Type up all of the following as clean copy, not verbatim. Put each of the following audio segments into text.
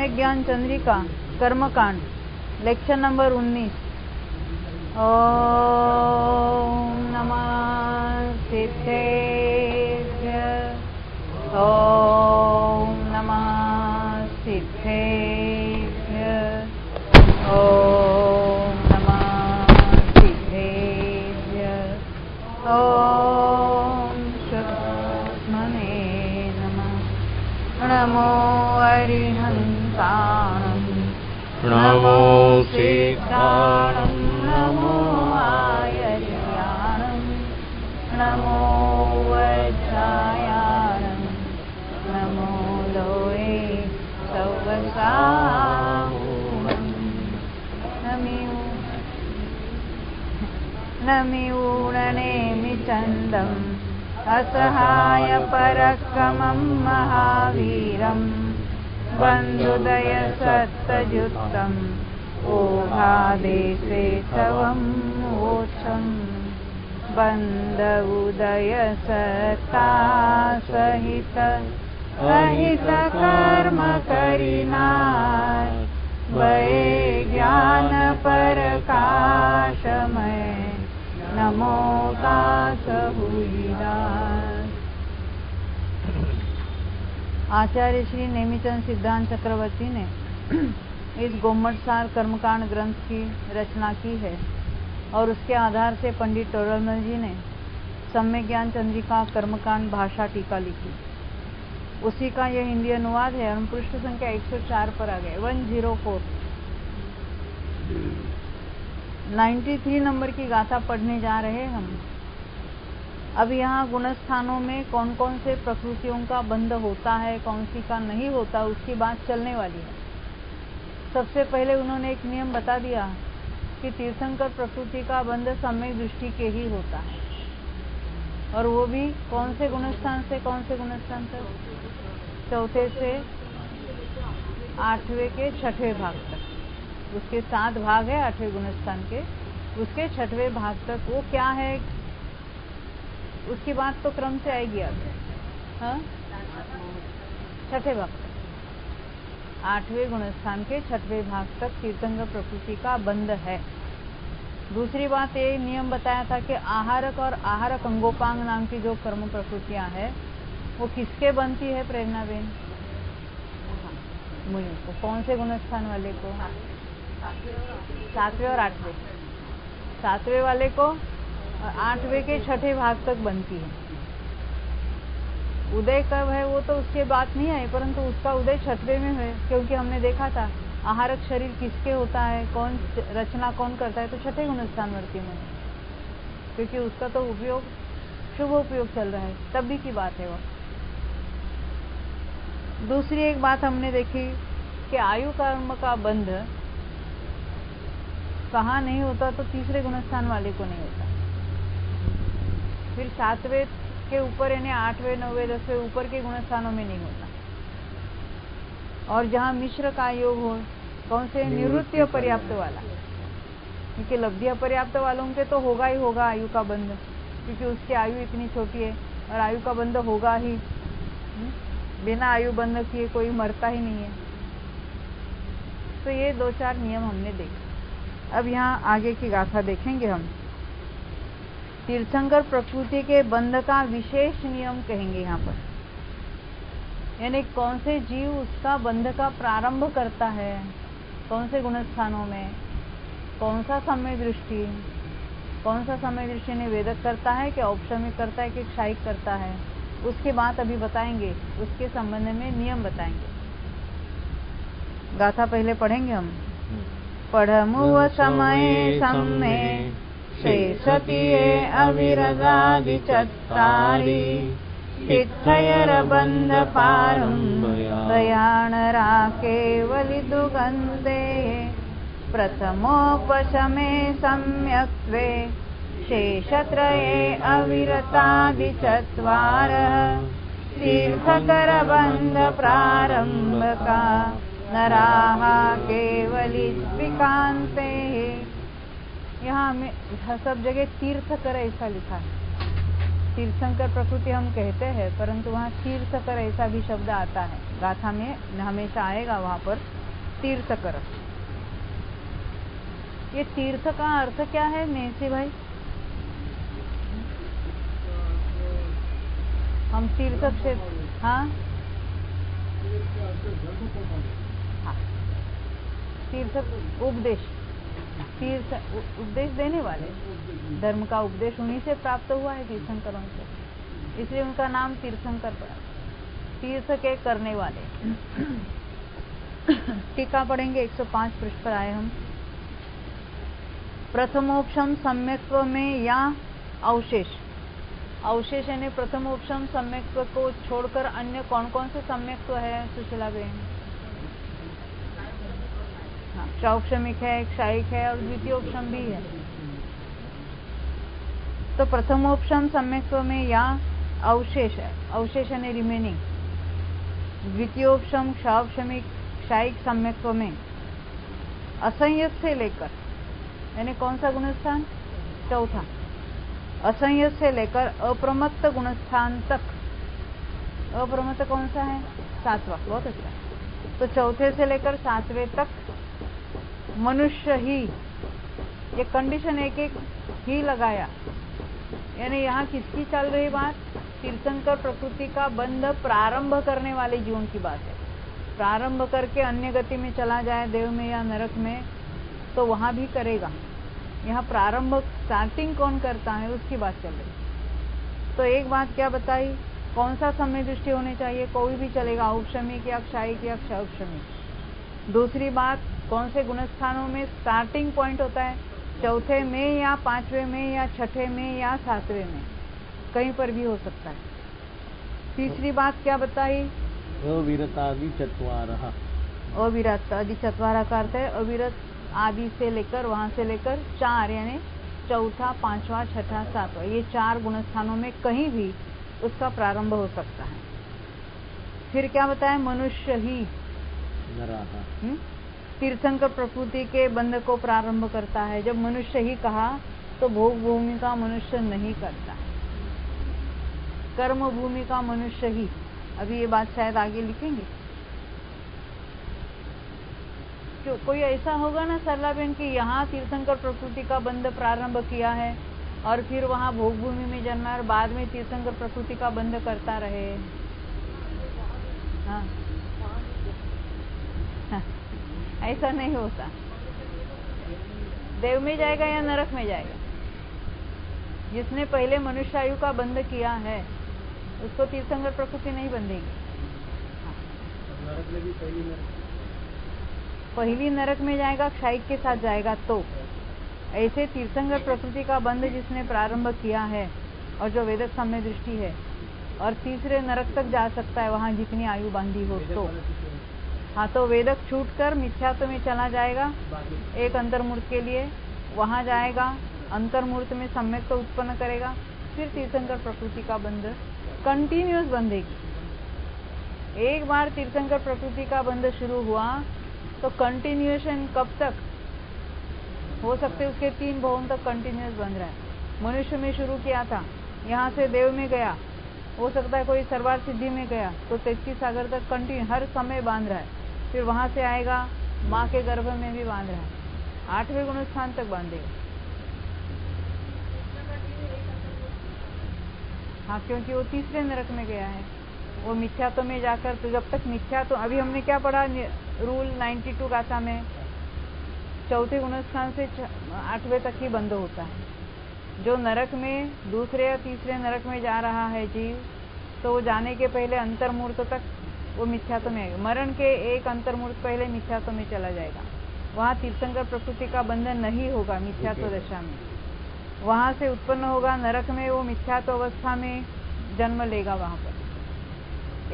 सम्यक ज्ञान चंद्रिका कर्मकांड लेक्चर नंबर 19। ओम नमः सिद्धेभ्य ओम नमः सिद्धेभ्य ओम नमः सिद्धेभ्य ओम शुद्धमने नमः। नमो अरिहन्ताणं नमो सिद्धाणं नमो आयर्याणं नमो वज्रायाणं नमो लोये सवसाहुणं नमिऊणनेमि चन्दम् असहाय पराक्रमं महावीरं बन्धुदय सत्तजुक्तम् ओघादेशे तवं वोचं बन्ध उदय सत्ता सहित अहित कर्म करिनार वै ज्ञान प्रकाशमय नमो दास हुईदास। आचार्य श्री नेमिचंद सिद्धांत चक्रवर्ती ने इस गोमटसार कर्मकांड ग्रंथ की रचना की है और उसके आधार से पंडित टोडरमल जी ने सम्यक ज्ञान चंद्रिका कर्मकांड भाषा टीका लिखी। उसी का यह हिंदी अनुवाद है। हम पृष्ठ संख्या 104 पर आ गए। 104 93 नंबर की गाथा पढ़ने जा रहे हैं हम। अब यहाँ गुणस्थानों में कौन कौन से प्रकृतियों का बंध होता है, कौन सी का नहीं होता, उसकी बात चलने वाली है। सबसे पहले उन्होंने एक नियम बता दिया कि तीर्थंकर प्रकृति का बंध सम्यक दृष्टि के ही होता है, और वो भी कौन से गुणस्थान से कौन से गुणस्थान तक, चौथे से 8वें के 6वें भाग तक। उसके 7 भाग है 8वें गुणस्थान के, उसके 6वें भाग तक वो क्या है उसकी बात तो क्रम से आएगी आगे। हाँ, 6वें भाग तक, 8वें गुणस्थान के 6वें भाग तक तीर्थंकर प्रकृति का बंध है। दूसरी बात ये नियम बताया था कि आहारक और आहारक अंगोपांग नाम की जो कर्म प्रकृतियां है वो किसके बनती है प्रेरणा बेन? मुझे को कौन से गुणस्थान वाले को? 7वें और 8वें। 7वें वाले को 8वें के 6ठे भाग तक बनती है। उदय कब है वो तो उसके बात नहीं आई, परंतु उसका उदय 6वें में है, क्योंकि हमने देखा था आहारक शरीर किसके होता है, कौन रचना कौन करता है, तो 6ठे गुणस्थान वर्ती में, क्योंकि उसका तो उपयोग शुभ उपयोग चल रहा है, तभी की बात है वो। दूसरी एक बात हमने देखी कि आयु कर्म का बंध कहाँ नहीं होता, तो तीसरे गुणस्थान वाले को नहीं होता। फिर 7वें के ऊपर यानी 8वें 9वें 10वें ऊपर के गुणस्थानों में नहीं होता। और जहाँ मिश्र का योग हो, कौन से? निवृत्ति पर्याप्त वाला, क्योंकि लब्धि पर्याप्त वालों के तो होगा ही होगा आयु का बंध, क्योंकि उसकी आयु इतनी छोटी है और आयु का बंध होगा ही। बिना आयु बंध किए कोई मरता ही नहीं है। तो ये 2-4 नियम हमने देखे। अब यहाँ आगे की गाथा देखेंगे हम। तीर्थंकर प्रकृति के बंध का विशेष नियम कहेंगे यहाँ पर, यानी कौन से जीव उसका बंध का प्रारंभ करता है, कौन से गुणस्थानों में, कौन सा समय दृष्टि, कौन सा समय दृष्टि ने वेदक करता है कि औपशमिक करता है कि क्षायिक करता है, उसकी बात अभी बताएंगे। उसके संबंध में नियम बताएंगे। गाथा पहले पढ़ेंगे हम। पढ़मुव समय सम्मे शेषतिये अविरजादि चत्तारि तिथयर बंध पारंभ दयाण राकेवलि दुगंधे प्रथमोपशमे सम्यक्त्वे शेषत्रये अविरतादि चत्वारः तीर्थकर बंध प्रारंभका नराः केवली विकान्ते। यहाँ हमें सब जगह तीर्थकर ऐसा लिखा है, तीर्थंकर प्रकृति हम कहते हैं, परंतु वहाँ तीर्थकर ऐसा भी शब्द आता है, गाथा में हमेशा आएगा वहाँ पर तीर्थकर। ये तीर्थ का अर्थ क्या है नेसी भाई? हम तीर्थ क्षेत्र, हाँ तीर्थ उपदेश, तीर्थ उपदेश देने वाले, धर्म का उपदेश उन्हीं से प्राप्त हुआ है, तीर्थंकरों से, इसलिए उनका नाम तीर्थंकर पड़ा, तीर्थ के करने वाले। टीका पढ़ेंगे 105 पृष्ठ पर आए हम। प्रथमोपशम सम्यक्त्व में या अवशेष, अवशेष यानी प्रथमोपशम सम्यक्त्व को छोड़कर अन्य कौन कौन से सम्यक्त्व है सुशीला बहन? हाँ, क्षौक्षमिक है, क्षायिक है और द्वितीयोपशम भी है। तो प्रथमोपशम सम्यक्त्व में या अवशेष है, अवशेष यानी रिमेनिंग। द्वितीयोपशम क्षौक्षमिक क्षायिक सम्यक्त्व में असंयत से लेकर, यानी कौन सा गुणस्थान? चौथा। असंयत से लेकर अप्रमत्त गुणस्थान तक, अप्रमत्त कौन सा है? सातवां, बहुत अच्छा। तो चौथे से लेकर सातवें तक मनुष्य ही, ये कंडीशन एक एक ही लगाया, यानी यहाँ किसकी चल रही बात? तीर्थंकर प्रकृति का बंध प्रारंभ करने वाले जीवन की बात है। प्रारंभ करके अन्य गति में चला जाए, देव में या नरक में, तो वहां भी करेगा। यहाँ प्रारंभ स्टार्टिंग कौन करता है उसकी बात चल रही। तो एक बात क्या बताई, कौन सा समय दृष्टि होनी चाहिए? कोई भी चलेगा, औपशमिक या क्षायिक या क्षौक्षमिक। दूसरी बात, कौन से गुणस्थानों में स्टार्टिंग पॉइंट होता है? चौथे में या पांचवें में या छठे में या सातवें में, कहीं पर भी हो सकता है। तीसरी बात क्या बताई? अविरतादि चत्वारः, अविरतादि चत्वारः का अर्थ है अविरत आदि से लेकर, वहां से लेकर 4, यानी चौथा, पांचवा, छठा, सातवां, ये 4 गुणस्थानों में कहीं भी उसका प्रारंभ हो सकता है। फिर क्या बताया? मनुष्य ही नरः तीर्थंकर प्रकृति के बंध को प्रारंभ करता है। जब मनुष्य ही कहा तो भोग भूमि का मनुष्य नहीं करता, कर्म भूमि का मनुष्य ही। अभी ये बात शायद आगे लिखेंगे। क्यों, कोई ऐसा होगा ना सरला बहन कि यहाँ तीर्थंकर प्रकृति का बंध प्रारंभ किया है और फिर वहाँ भोग भूमि में जन्मा और बाद में तीर्थंकर प्रकृति का बंध करता रहे? हाँ, ऐसा नहीं होता। देव में जाएगा या नरक में जाएगा? जिसने पहले मनुष्य आयु का बंध किया है उसको तीर्थंकर प्रकृति नहीं बंधेगी। पहली नरक में जाएगा, क्षायिक के साथ जाएगा। तो ऐसे तीर्थंकर प्रकृति का बंध जिसने प्रारंभ किया है और जो वेदक साम्य दृष्टि है, और तीसरे नरक तक जा सकता है वहां जितनी आयु बांधी हो। तो हाँ, तो वेदक छूटकर मिथ्यात्व में चला जाएगा एक अंतर्मूर्त के लिए, वहां जाएगा, अंतर्मूर्त में सम्यक तो उत्पन्न करेगा, फिर तीर्थंकर प्रकृति का बंध कंटिन्यूअस बंधेगी। एक बार तीर्थंकर प्रकृति का बंध शुरू हुआ तो कंटिन्यूएशन कब तक हो सकते? उसके 3 भवन तक कंटिन्यूअस बंध रहा है। मनुष्य में शुरू किया था, यहाँ से देव में गया, हो सकता है कोई सर्वार सिद्धि में गया, तो 33 सागर तक कंटिन्यू हर समय बांध रहा है। फिर वहां से आएगा, माँ के गर्भ में भी बांध रहा है, 8वें गुणस्थान तक बांधेगा। हाँ, क्योंकि वो तीसरे नरक में गया है, वो मिथ्यात्व में जाकर, तो जब तक मिथ्यात्व, अभी हमने क्या पढ़ा रूल 92 गाथा में, चौथे गुणस्थान से 8वें तक ही बंद होता है। जो नरक में दूसरे या तीसरे नरक में जा रहा है जीव, तो वो जाने के पहले अंतर्मूर्त तक वो मिथ्यात्व में आएगा। मरण के एक अंतर्मूर्त पहले मिथ्यात्व में चला जाएगा, वहाँ तीर्थंकर प्रकृति का बंधन नहीं होगा मिथ्यात्व दशा में। वहां से उत्पन्न होगा नरक में, वो मिथ्यात्व अवस्था में जन्म लेगा। वहां पर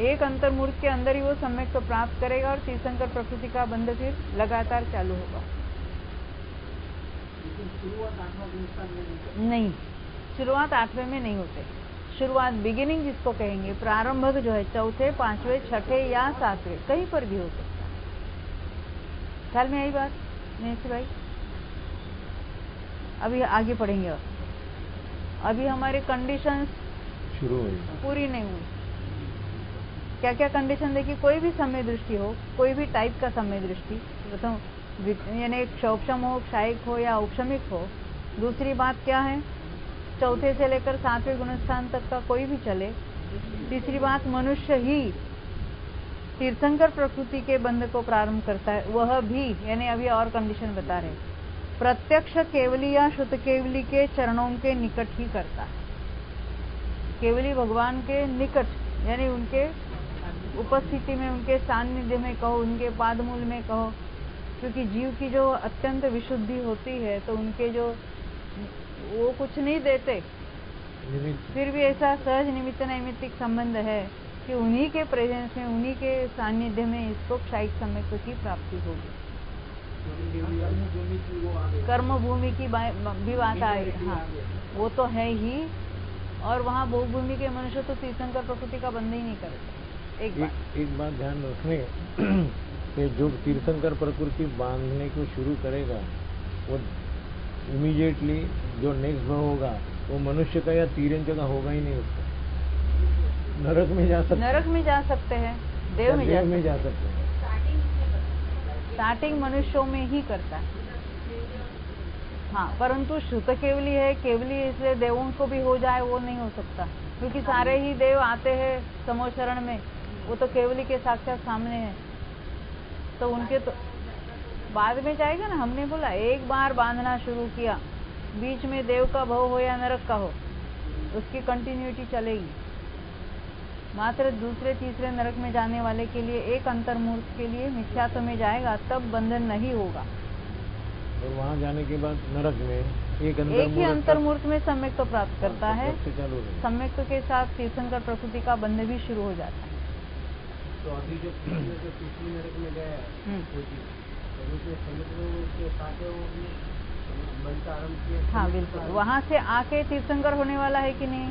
एक अंतर्मूर्त के अंदर ही वो सम्यक तो प्राप्त करेगा और तीर्थंकर प्रकृति का बंध फिर लगातार चालू होगा। नहीं, शुरुआत 8वें में नहीं होते। शुरुआत, बिगिनिंग जिसको कहेंगे, प्रारंभक जो है चौथे, 5वें, छठे या 7वें, कहीं पर भी हो सकता है। ख्याल में आई बात नेसी भाई? अभी आगे पढ़ेंगे। और अभी हमारे कंडीशंस शुरू हुई। पूरी नहीं हुई। क्या क्या कंडीशन देखिए, कोई भी समय दृष्टि हो, कोई भी टाइप का समय दृष्टि, प्रथम यानी क्षौक्षम हो, क्षायिक हो या औक्षमिक हो। दूसरी बात क्या है, चौथे से लेकर 7वें गुणस्थान तक का कोई भी चले। तीसरी बात, मनुष्य ही तीर्थंकर प्रकृति के बंध को प्रारंभ करता है, वह भी, यानी अभी और कंडीशन बता रहे, प्रत्यक्ष केवली या शुद्ध केवली के चरणों के निकट ही करता है। केवली भगवान के निकट, यानी उनके उपस्थिति में, उनके सानिध्य में कहो, उनके पादमूल में कहो, क्योंकि जीव की जो अत्यंत विशुद्धि होती है तो उनके जो वो कुछ नहीं देते, फिर भी ऐसा सहज निमित्त नैमित्तिक संबंध है कि उन्हीं के प्रेजेंस में, उन्हीं के सानिध्य में इसको क्षायिक सम्यक की प्राप्ति होगी। कर्म भूमि की भी बात आई, हाँ वो तो है ही। और वहाँ भोगभूमि के मनुष्य तो तीर्थंकर प्रकृति का बंध ही नहीं करते। एक बात ध्यान रखने कि जो तीर्थंकर प्रकृति बांधने को शुरू करेगा वो इमीडिएटली जो नेक्स्ट भाव होगा वो मनुष्य का या तीरंच का होगा ही नहीं, उसका नरक में जा सकते, नरक में जा सकते हैं, देव में जा सकते हैं। स्टार्टिंग मनुष्यों में ही करता है, हाँ, परंतु शुद्ध केवली है, केवली इसलिए देवों को भी हो जाए वो नहीं हो सकता, क्योंकि सारे ही देव आते हैं समोचरण में, वो तो केवली के साक्षात सामने है, तो उनके तो बाद में जाएगा ना। हमने बोला एक बार बांधना शुरू किया, बीच में देव का भव हो या नरक का हो, उसकी कंटिन्यूटी चलेगी। मात्र दूसरे तीसरे नरक में जाने वाले के लिए, एक अंतर्मूर्त के लिए मिथ्यात्व में जाएगा तब बंधन नहीं होगा, और वहाँ जाने के बाद नरक में एक ही अंतर्मूर्त में सम्यक तो प्राप्त करता है। सम्यक के साथ तीर्थंकर प्रकृति का बंध भी शुरू हो जाता है। तो अभी जो तीसरी नरक में गया है, हाँ बिल्कुल, वहाँ से आके तीर्थंकर होने वाला है कि नहीं,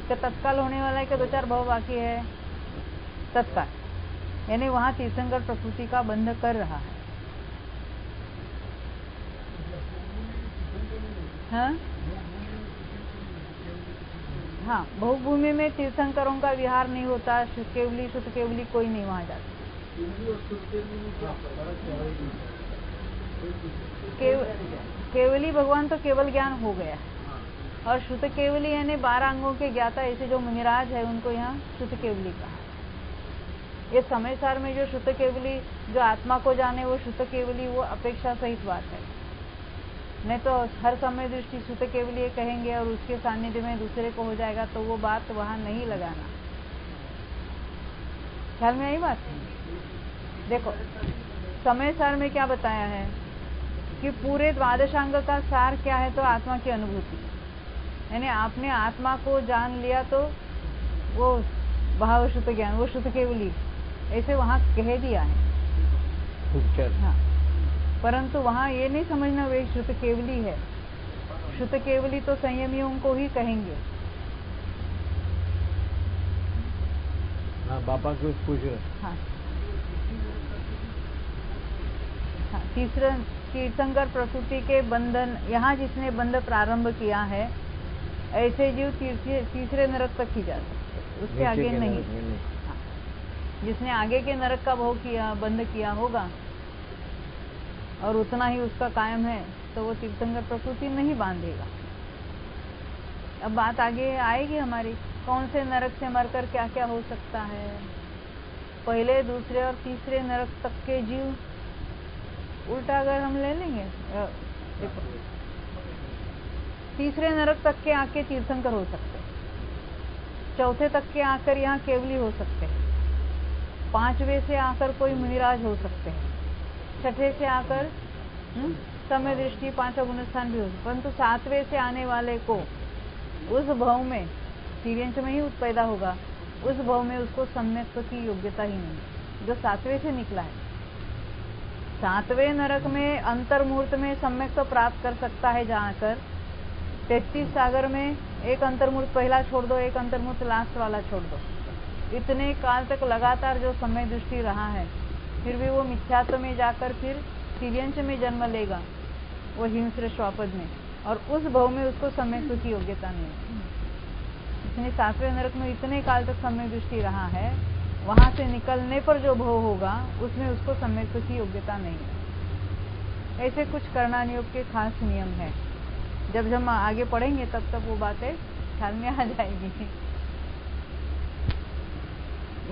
क्या तत्काल होने वाला है, क्या 2-4 भाव बाकी है? तत्काल, यानी वहाँ तीर्थंकर प्रकृति का बंध कर रहा है। हाँ हाँ, भोगभूमि में तीर्थंकरों का विहार नहीं होता, केवली शुद्ध केवली कोई नहीं वहाँ जाता। केवली भगवान तो केवल ज्ञान हो गया, और शुद्ध केवली यानी 12 अंगों के ज्ञाता, ऐसे जो मुनिराज है उनको यहाँ शुद्ध केवली कहा। ये समय सार में जो शुद्ध केवली, जो आत्मा को जाने वो शुद्ध केवली, वो अपेक्षा सहित बात है। नहीं तो हर समय दृष्टि शुद्ध केवली कहेंगे और उसके सानिध्य में दूसरे को हो जाएगा, तो वो बात वहां नहीं लगाना। ख्याल में आई बात? देखो समय सार में क्या बताया है कि पूरे द्वादशांग का सार क्या है, तो आत्मा की अनुभूति, यानी आपने आत्मा को जान लिया तो वो भाव शुद्ध ज्ञान, वो शुद्ध केवली, ऐसे वहां कह दिया है। हाँ, परंतु वहां ये नहीं समझना वे शुद्ध केवली है। शुद्ध केवली तो संयमियों को ही कहेंगे। हाँ, बापा को पूछ रहे। हाँ, हाँ, तीसरा तीर्थंकर प्रकृति के बंधन, यहाँ जिसने बंध प्रारंभ किया है, ऐसे जीव तीसरे नरक तक ही जाते, उसके आगे नहीं। हाँ, जिसने आगे के नरक का भोग किया, बंध किया होगा और उतना ही उसका कायम है, तो वो तीर्थंकर प्रकृति नहीं बांधेगा। अब बात आगे आएगी हमारी, कौन से नरक से मरकर क्या क्या हो सकता है। पहले, दूसरे और तीसरे नरक तक के जीव, उल्टा अगर हम ले लेंगे, देखो तीसरे नरक तक के आके तीर्थंकर हो सकते, चौथे तक के आकर यहाँ केवली हो सकते, 5वें से आकर कोई मुनिराज हो सकते हैं, 6ठे से आकर समय दृष्टि 5वां गुणस्थान भी हो सकता, परंतु 7वें से आने वाले को उस भाव में, तीर्यंश में ही पैदा होगा, उस भाव में उसको सम्यक्त्व की योग्यता ही नहीं, जो 7वें से निकला है। 7वें नरक में अंतर्मूर्त में सम्यक्त्व प्राप्त कर सकता है जाकर। 33 सागर में एक अंतर्मूर्त पहला छोड़ दो, एक अंतर्मूर्त लास्ट वाला छोड़ दो, इतने काल तक लगातार जो समय दृष्टि रहा है, फिर भी वो मिथ्यात्व में जाकर फिर तिर्यंश में जन्म लेगा, वो हिंस्र श्वापद में, और उस भाव में उसको सम्यक्त्व की योग्यता नहीं है। जिसने 7वें नरक में इतने काल तक सम्यक दृष्टि रहा है, वहां से निकलने पर जो भोग होगा उसमें उसको सम्यक की योग्यता नहीं है। ऐसे कुछ करणान योग के खास नियम है। जब हम आगे पढ़ेंगे तब तक वो बातें ख्याल में आ जाएगी।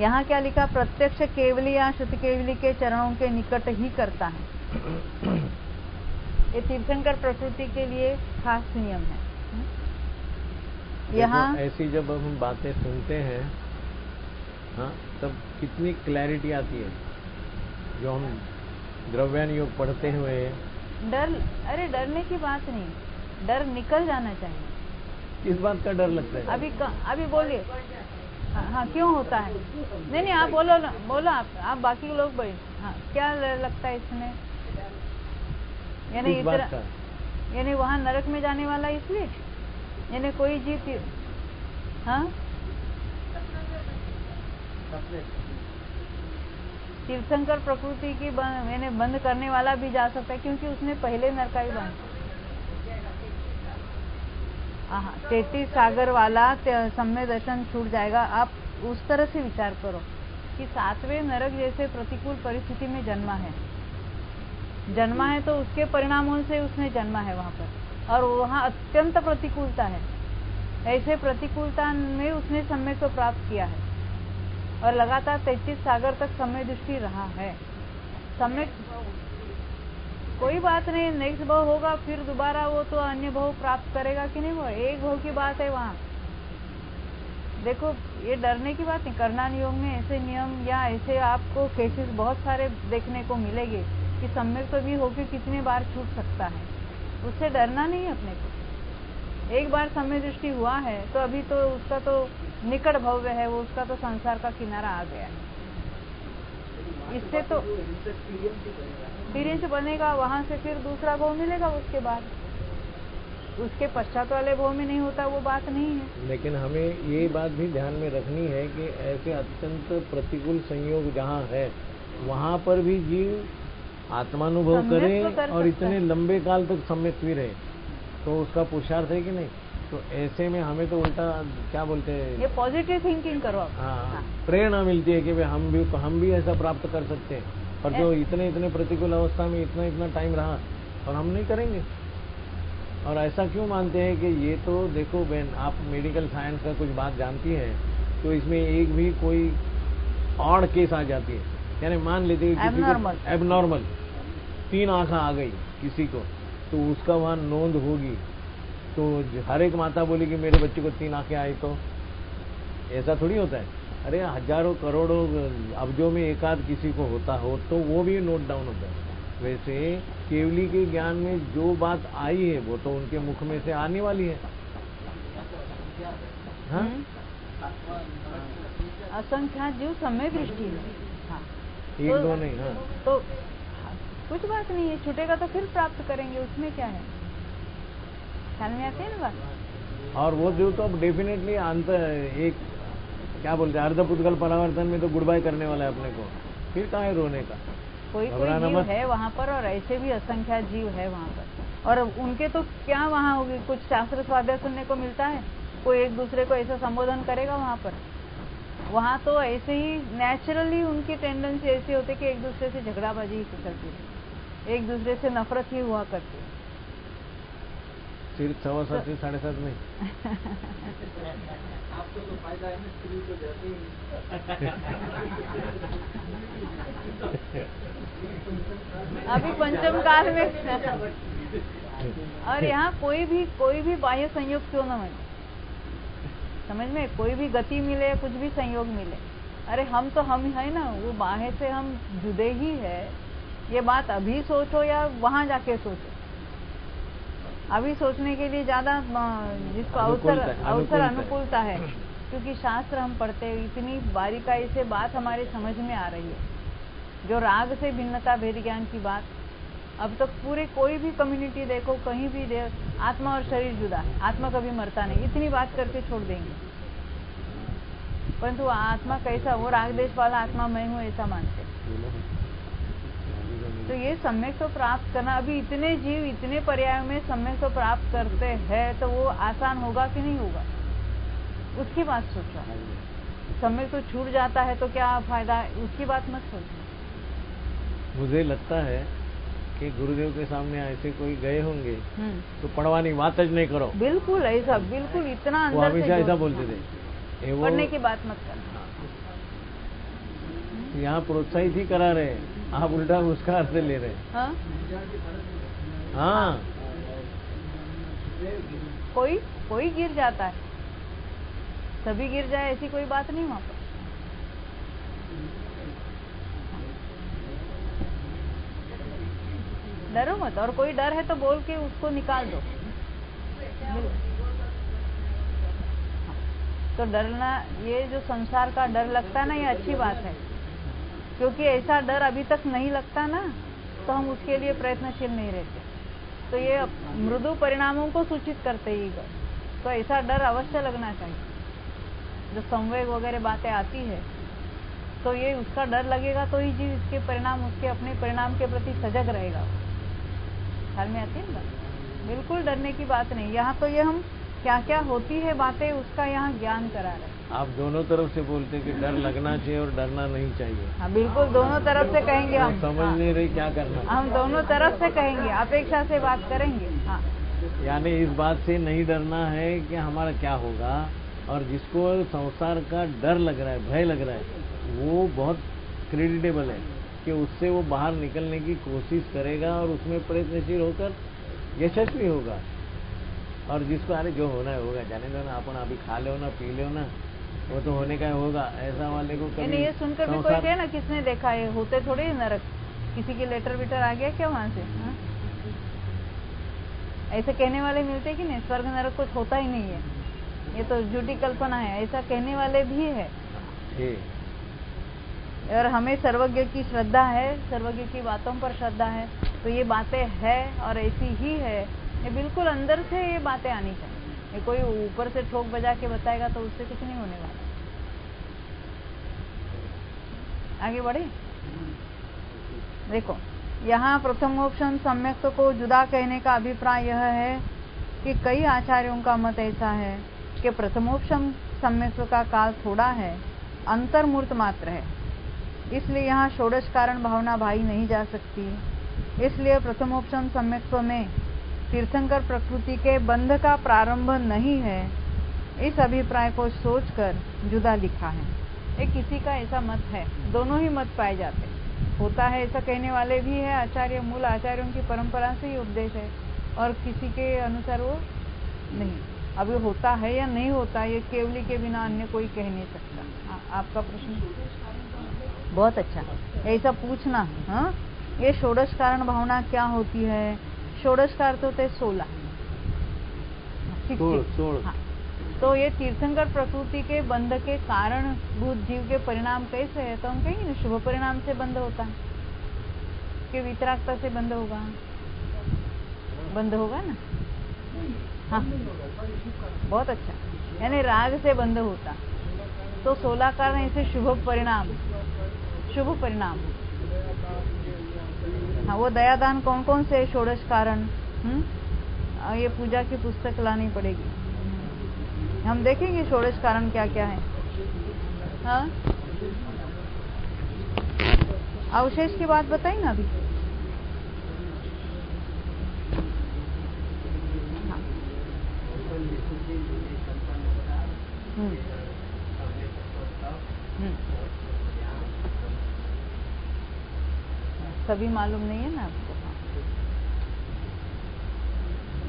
यहाँ क्या लिखा? प्रत्यक्ष केवली या श्रुति केवली के चरणों के निकट ही करता है। ये तीर्थंकर प्रकृति के लिए खास नियम है। यहाँ ऐसी जब हम बातें सुनते हैं, हाँ, तब कितनी क्लैरिटी आती है। जो हम द्रव्यान योग पढ़ते हुए अरे डरने की बात नहीं, डर निकल जाना चाहिए। किस बात का डर लगता है? अभी बोलिए। हाँ, क्यों होता है? नहीं, आप बोलो ना, बोलो आप बाकी लोग बोलिए। हाँ, क्या लगता है इसमें? यानी वहाँ नरक में जाने वाला इसलिए, यानी कोई जीव, हाँ, तीर्थंकर प्रकृति की यानी बंद करने वाला भी जा सकता है, क्योंकि उसने पहले नरकाई बंद। हाँ, 33 सागर वाला सम्य दर्शन छूट जाएगा। आप उस तरह से विचार करो कि 7वें नरक जैसे प्रतिकूल परिस्थिति में जन्मा है तो उसके परिणामों से उसने जन्मा है वहां पर, और वहां अत्यंत प्रतिकूलता है। ऐसे प्रतिकूलता में उसने सम्य को प्राप्त किया है और लगातार 33 सागर तक सम्य दृष्टि रहा है। सम्य कोई बात नहीं, नेक्स्ट भाव होगा, फिर दोबारा वो तो अन्य भाव प्राप्त करेगा कि नहीं, वो एक भाव की बात है। वहां देखो, ये डरने की बात नहीं। करणान योग में ऐसे नियम या ऐसे आपको केसेस बहुत सारे देखने को मिलेंगे कि सम्यक तो भी होकर कितने बार छूट सकता है। उससे डरना नहीं है अपने को। एक बार सम्य दृष्टि हुआ है तो अभी तो उसका तो निकट भव्य है, वो उसका तो संसार का किनारा आ गया है। इससे तो एक्सपीरियंस बनेगा, वहां से फिर दूसरा भाव मिलेगा उसके बाद। उसके पश्चात वाले भाव में नहीं होता, वो बात नहीं है। लेकिन हमें ये बात भी ध्यान में रखनी है कि ऐसे अत्यंत प्रतिकूल संयोग जहाँ है वहां पर भी जीव आत्मानुभव करे और इतने लंबे काल तक सम्यक भी रहे, तो उसका पुरुषार्थ है कि नहीं। तो ऐसे में हमें तो उल्टा क्या बोलते हैं, ये पॉजिटिव थिंकिंग करो। हाँ, प्रेरणा मिलती है कि भाई हम भी ऐसा प्राप्त कर सकते हैं। और जो इतने प्रतिकूल अवस्था में इतना टाइम रहा और हम नहीं करेंगे। और ऐसा क्यों मानते हैं कि ये तो देखो बहन, आप मेडिकल साइंस का कुछ बात जानती है तो इसमें एक भी कोई ऑड केस आ जाती है, यानी मान लेते हैं किसी को एबनॉर्मल 3 आंखें आ गई किसी को, तो उसका वहाँ नोंद होगी। तो हर एक माता बोली कि मेरे बच्चे को 3 आंखें आई, तो ऐसा थोड़ी होता है। अरे हजारों करोड़ों अब्जों में एकाध किसी को होता हो तो वो भी नोट डाउन होता है। वैसे केवली के ज्ञान में जो बात आई है वो तो उनके मुख में से आने वाली है। हाँ? असंख्यात जीव सम्यक दृष्टि है। हाँ, एक दो नहीं। हाँ, तो कुछ बात नहीं है, छूटेगा तो फिर प्राप्त करेंगे, उसमें क्या है। ख्याल में आते हैं ना बात। और वो जो तो अब डेफिनेटली अंत एक क्या बोलते हैं, अर्धपुद्गल परावर्तन में तो गुड बाय करने वाला है अपने को, फिर कहाँ है रोने का। कोई जीव है वहाँ पर, और ऐसे भी असंख्यात जीव है वहाँ पर, और उनके तो क्या वहाँ होगी, कुछ शास्त्र स्वाध्याय सुनने को मिलता है, कोई एक दूसरे को ऐसा संबोधन करेगा वहाँ पर। वहाँ तो ऐसे ही नेचुरली उनकी टेंडेंसी ऐसी होती है कि एक दूसरे से झगड़ाबाजी ही चलती है, एक दूसरे से नफरत ही हुआ करती है। सिर्फ 7:15 से 7:30 में आपको तो फायदा है ना, स्त्री तो जाती अभी पंचम काल में और यहाँ कोई भी बाह्य संयोग क्यों न मिले, समझ में, कोई भी गति मिले, कुछ भी संयोग मिले, अरे हम तो हम है ना, वो बाह्य से हम जुदे ही है। ये बात अभी सोचो या वहां जाके सोचो, अभी सोचने के लिए ज्यादा जिसको अवसर अनुकूलता है, क्योंकि शास्त्र हम पढ़ते हैं, इतनी बारीकाई से बात हमारे समझ में आ रही है। जो राग से भिन्नता भेद ज्ञान की बात, अब तक पूरे कोई भी कम्युनिटी देखो, कहीं भी आत्मा और शरीर जुदा है, आत्मा कभी मरता नहीं, इतनी बात करके छोड़ देंगे। परंतु आत्मा कैसा, वो राग देश वाला आत्मा मैं हूँ ऐसा मानते। तो ये सम्यक तो प्राप्त करना, अभी इतने जीव इतने पर्याय में सम्यक तो प्राप्त करते हैं, तो वो आसान होगा कि नहीं होगा। उसकी बात सोचो। समय तो छूट जाता है तो क्या फायदा, उसकी बात मत सोचो। मुझे लगता है कि गुरुदेव के सामने ऐसे कोई गए होंगे तो पढ़वानी बात ज नहीं करो। बिल्कुल ऐसा, बिल्कुल इतना वो अंदर से हमेशा ऐसा जोर- बोलते थे। वो पढ़ने की बात मत करना। यहाँ प्रोत्साहित ही करा रहे हैं, आप उल्टा उसका अर्थ ले रहे हैं। हाँ? हाँ, कोई गिर जाता है, सभी गिर जाए ऐसी कोई बात नहीं वहां पर। डरो मत, और कोई डर है तो बोल के उसको निकाल दो। तो डरना, ये जो संसार का डर लगता है ना, ये अच्छी बात है, क्योंकि ऐसा डर अभी तक नहीं लगता ना, तो हम उसके लिए प्रयत्नशील नहीं रहते। तो ये मृदु परिणामों को सूचित करते ही, तो ऐसा डर अवश्य लगना चाहिए। जो संवेग वगैरह बातें आती है तो ये उसका डर लगेगा तो ही जीव इसके परिणाम, उसके अपने परिणाम के प्रति सजग रहेगा। ख्याल में आती है ना? बिल्कुल डरने की बात नहीं। यहाँ तो ये हम क्या क्या होती है बातें, उसका यहाँ ज्ञान करा रहे हैं। आप दोनों तरफ से बोलते कि डर लगना चाहिए और डरना नहीं चाहिए। हाँ बिल्कुल, दोनों तरफ से कहेंगे हम। समझ नहीं रही क्या करना। हम दोनों तरफ से कहेंगे, अपेक्षा से बात करेंगे। हाँ, यानी इस बात से नहीं डरना है कि हमारा क्या होगा, और जिसको संसार का डर लग रहा है, भय लग रहा है, वो बहुत क्रेडिटेबल है कि उससे वो बाहर निकलने की कोशिश करेगा और उसमें प्रयत्नशील होकर यशस्वी होगा। और जिसको अरे जो होना है होगा, जाने दो ना, अपन अभी खा लो ना, पी लो ना, वो तो होने का होगा, ऐसा वाले को कभी ये सुनकर भी कोई कहे ना, किसने देखा है, होते थोड़े ही नरक, किसी की लेटर वेटर आ गया क्या वहां से? हाँ? ऐसे कहने वाले मिलते कि नहीं, स्वर्ग नरक कुछ होता ही नहीं है, ये तो झूठी कल्पना है, ऐसा कहने वाले भी है। और हमें सर्वज्ञ की श्रद्धा है, सर्वज्ञ की बातों पर श्रद्धा है, तो ये बातें है और ऐसी ही है, ये बिल्कुल अंदर से ये बातें आनी चाहिए। ये कोई ऊपर से ठोक बजा के बताएगा तो उससे कुछ नहीं होने वाला। आगे बढ़े। देखो, यहाँ प्रथमोपशन सम्यक्त को जुदा कहने का अभिप्राय यह है कि कई आचार्यों का मत ऐसा है कि प्रथमोपशन सम्यक्त का काल थोड़ा है, अंतर्मूर्त मात्र है, इसलिए यहाँ षोडश कारण भावना भाई नहीं जा सकती। इसलिए प्रथमोपशन सम्यक्त्व में तीर्थंकर प्रकृति के बंध का प्रारंभ नहीं है, इस अभिप्राय को सोचकर जुदा लिखा है। ये किसी का ऐसा मत है, दोनों ही मत पाए जाते होता है, ऐसा कहने वाले भी है। आचार्य, मूल आचार्यों की परंपरा से ही उपदेश है, और किसी के अनुसार वो नहीं। अब ये होता है या नहीं होता, ये केवली के बिना अन्य कोई कह नहीं सकता। आपका प्रश्न बहुत अच्छा, ऐसा पूछना। हाँ, ये षोडश कारण भावना क्या होती है? षोडश का अर्थ होते 16। हाँ, तो ये तीर्थंकर प्रकृति के बंध के कारण भूत जीव के परिणाम कैसे है? तो हम कहेंगे ना, शुभ परिणाम से बंध होता है कि वितरागता से बंध होगा, बंध होगा ना। हाँ, बहुत अच्छा, यानी राग से बंध होता, तो 16 कारण ऐसे शुभ परिणाम, शुभ परिणाम। हाँ, वो दयादान कौन कौन से षोडश कारण? ये पूजा की पुस्तक लानी पड़ेगी, हम देखेंगे षोडश कारण क्या क्या है। हाँ, अवशेष की बात बताई ना अभी। हाँ। सभी मालूम नहीं है ना आपको। हाँ।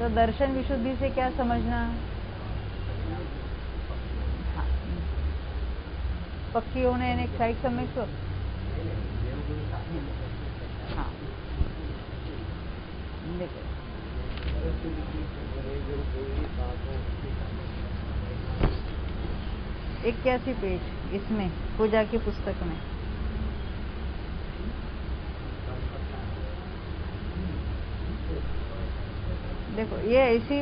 तो दर्शन विशुद्धि से क्या समझना? हाँ, पक्की होने यानी क्षयिक समय को। हाँ, देखो 81 पेज इसमें पूजा की पुस्तक में। देखो, ये ऐसी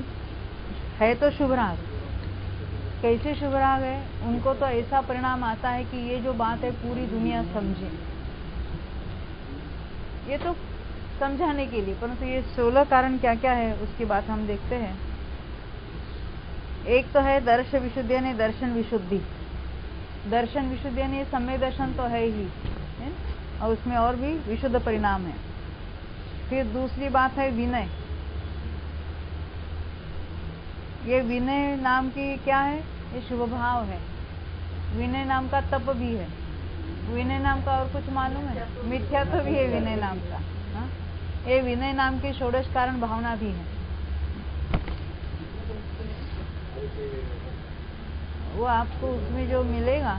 है तो शुभ राग, कैसे शुभ राग है? उनको तो ऐसा परिणाम आता है कि ये जो बात है पूरी दुनिया समझे, ये तो समझाने के लिए, परंतु ये 16 कारण क्या क्या है उसकी बात हम देखते हैं। एक तो है दर्श विशुद्धि यानी दर्शन विशुद्धि। दर्शन विशुद्धि यानी सम्यक दर्शन तो है ही है? और उसमें और भी विशुद्ध परिणाम है। फिर दूसरी बात है विनय। ये विनय नाम की क्या है? ये शुभ भाव है। विनय नाम का तप भी है। विनय नाम का और कुछ मालूम है? मिथ्या तो भी है विनय नाम का। हाँ? ये विनय नाम की षोडश कारण भावना भी है। वो आपको उसमें जो मिलेगा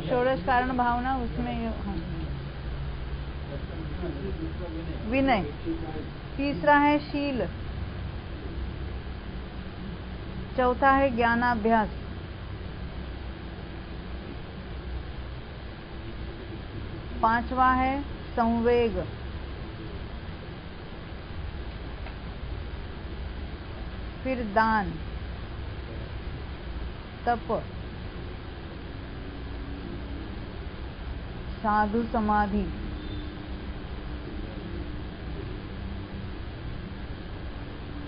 षोडश कारण भावना उसमें हाँ। विनय। तीसरा है शील। चौथा है ज्ञानाभ्यास। पांचवा है संवेग। फिर दान, तप, साधु समाधि,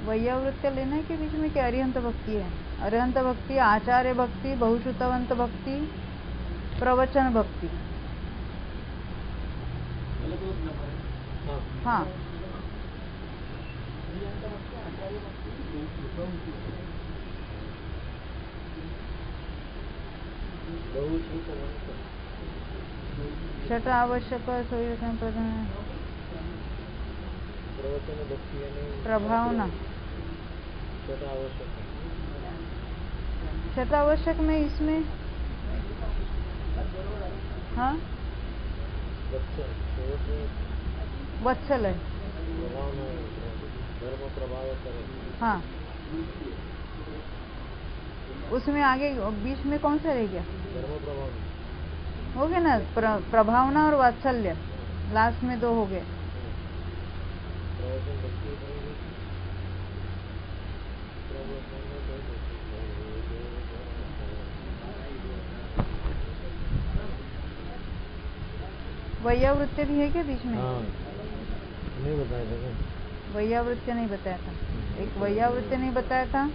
वैयावृत्य लेना है के बीच में क्या अरिहंत भक्ति है? अरिहंत भक्ति, आचार्य भक्ति, बहुश्रुतवंत भक्ति, प्रवचन भक्ति। हाँ, छठ आवश्यक प्रभावना। छठ आवश्यक में इसमें हाँ वत्सल है। हाँ, उसमें आगे बीच में कौन सा रह गया? हो गया ना, प्रभावना और वात्सल्य लास्ट में दो हो गए। वैयावृत्य भी है क्या बीच में? हाँ, नहीं बताया था। वैयावृत्य नहीं बताया था। एक वैयावृत्य नहीं बताया था।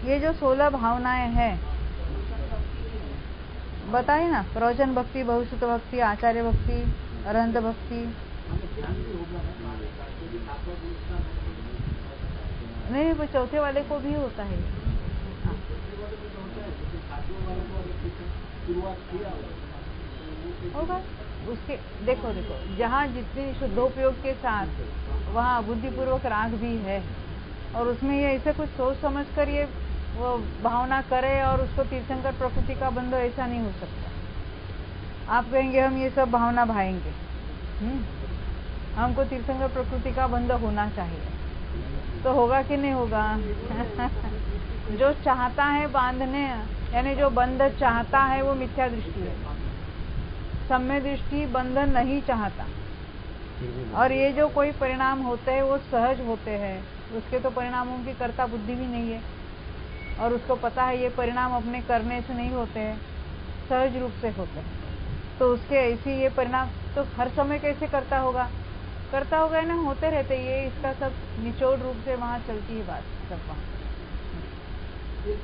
ये जो 16 भावनाएं हैं बताइए ना, प्रवचन भक्ति, बहुश्रुत भक्ति, आचार्य भक्ति, अरहंत भक्ति। नहीं, वो चौथे वाले को भी होता है। हाँ। होगा उसके। देखो जहाँ जितनी शुद्धोपयोग के साथ वहाँ बुद्धिपूर्वक राग भी है, और उसमें ये ऐसे कुछ सोच समझ कर ये वो भावना करे और उसको तीर्थंकर प्रकृति का बंध, ऐसा नहीं हो सकता। आप कहेंगे हम ये सब भावना भाएंगे, हमको तीर्थंकर प्रकृति का बंध होना चाहिए, तो होगा कि नहीं होगा? जो चाहता है बांधने, यानी जो बंध चाहता है वो मिथ्या दृष्टि है। सम्य दृष्टि बंधन नहीं चाहता। और ये जो कोई परिणाम होते हैं वो सहज होते हैं, उसके तो परिणामों की कर्ता बुद्धि भी नहीं है, और उसको पता है ये परिणाम अपने करने से नहीं होते हैं, सहज रूप से होते हैं। तो उसके ऐसी ये परिणाम तो हर समय कैसे करता होगा ना, होते रहते। ये इसका सब निचोड़ रूप से वहाँ चलती है बात सब। वहाँ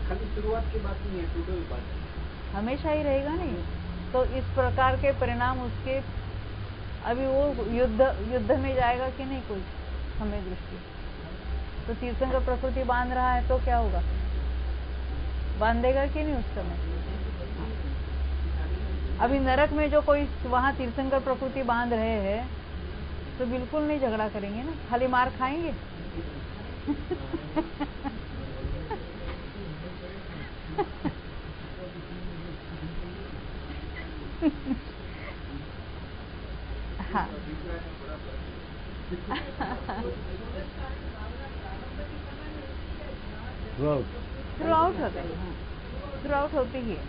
खाली शुरुआत की बात नहीं है, टोटल बात है, हमेशा ही रहेगा नहीं। तो इस प्रकार के परिणाम उसके, अभी वो युद्ध में जाएगा कि नहीं कोई हमें दृष्टि, तो तीर्थंकर प्रकृति बांध रहा है तो क्या होगा? बांधेगा कि नहीं उस समय? अभी नरक में जो कोई वहाँ तीर्थंकर प्रकृति बांध रहे हैं तो बिल्कुल नहीं झगड़ा करेंगे ना, खाली मार खाएंगे। हाँ। थ्रू आउट होती ही है।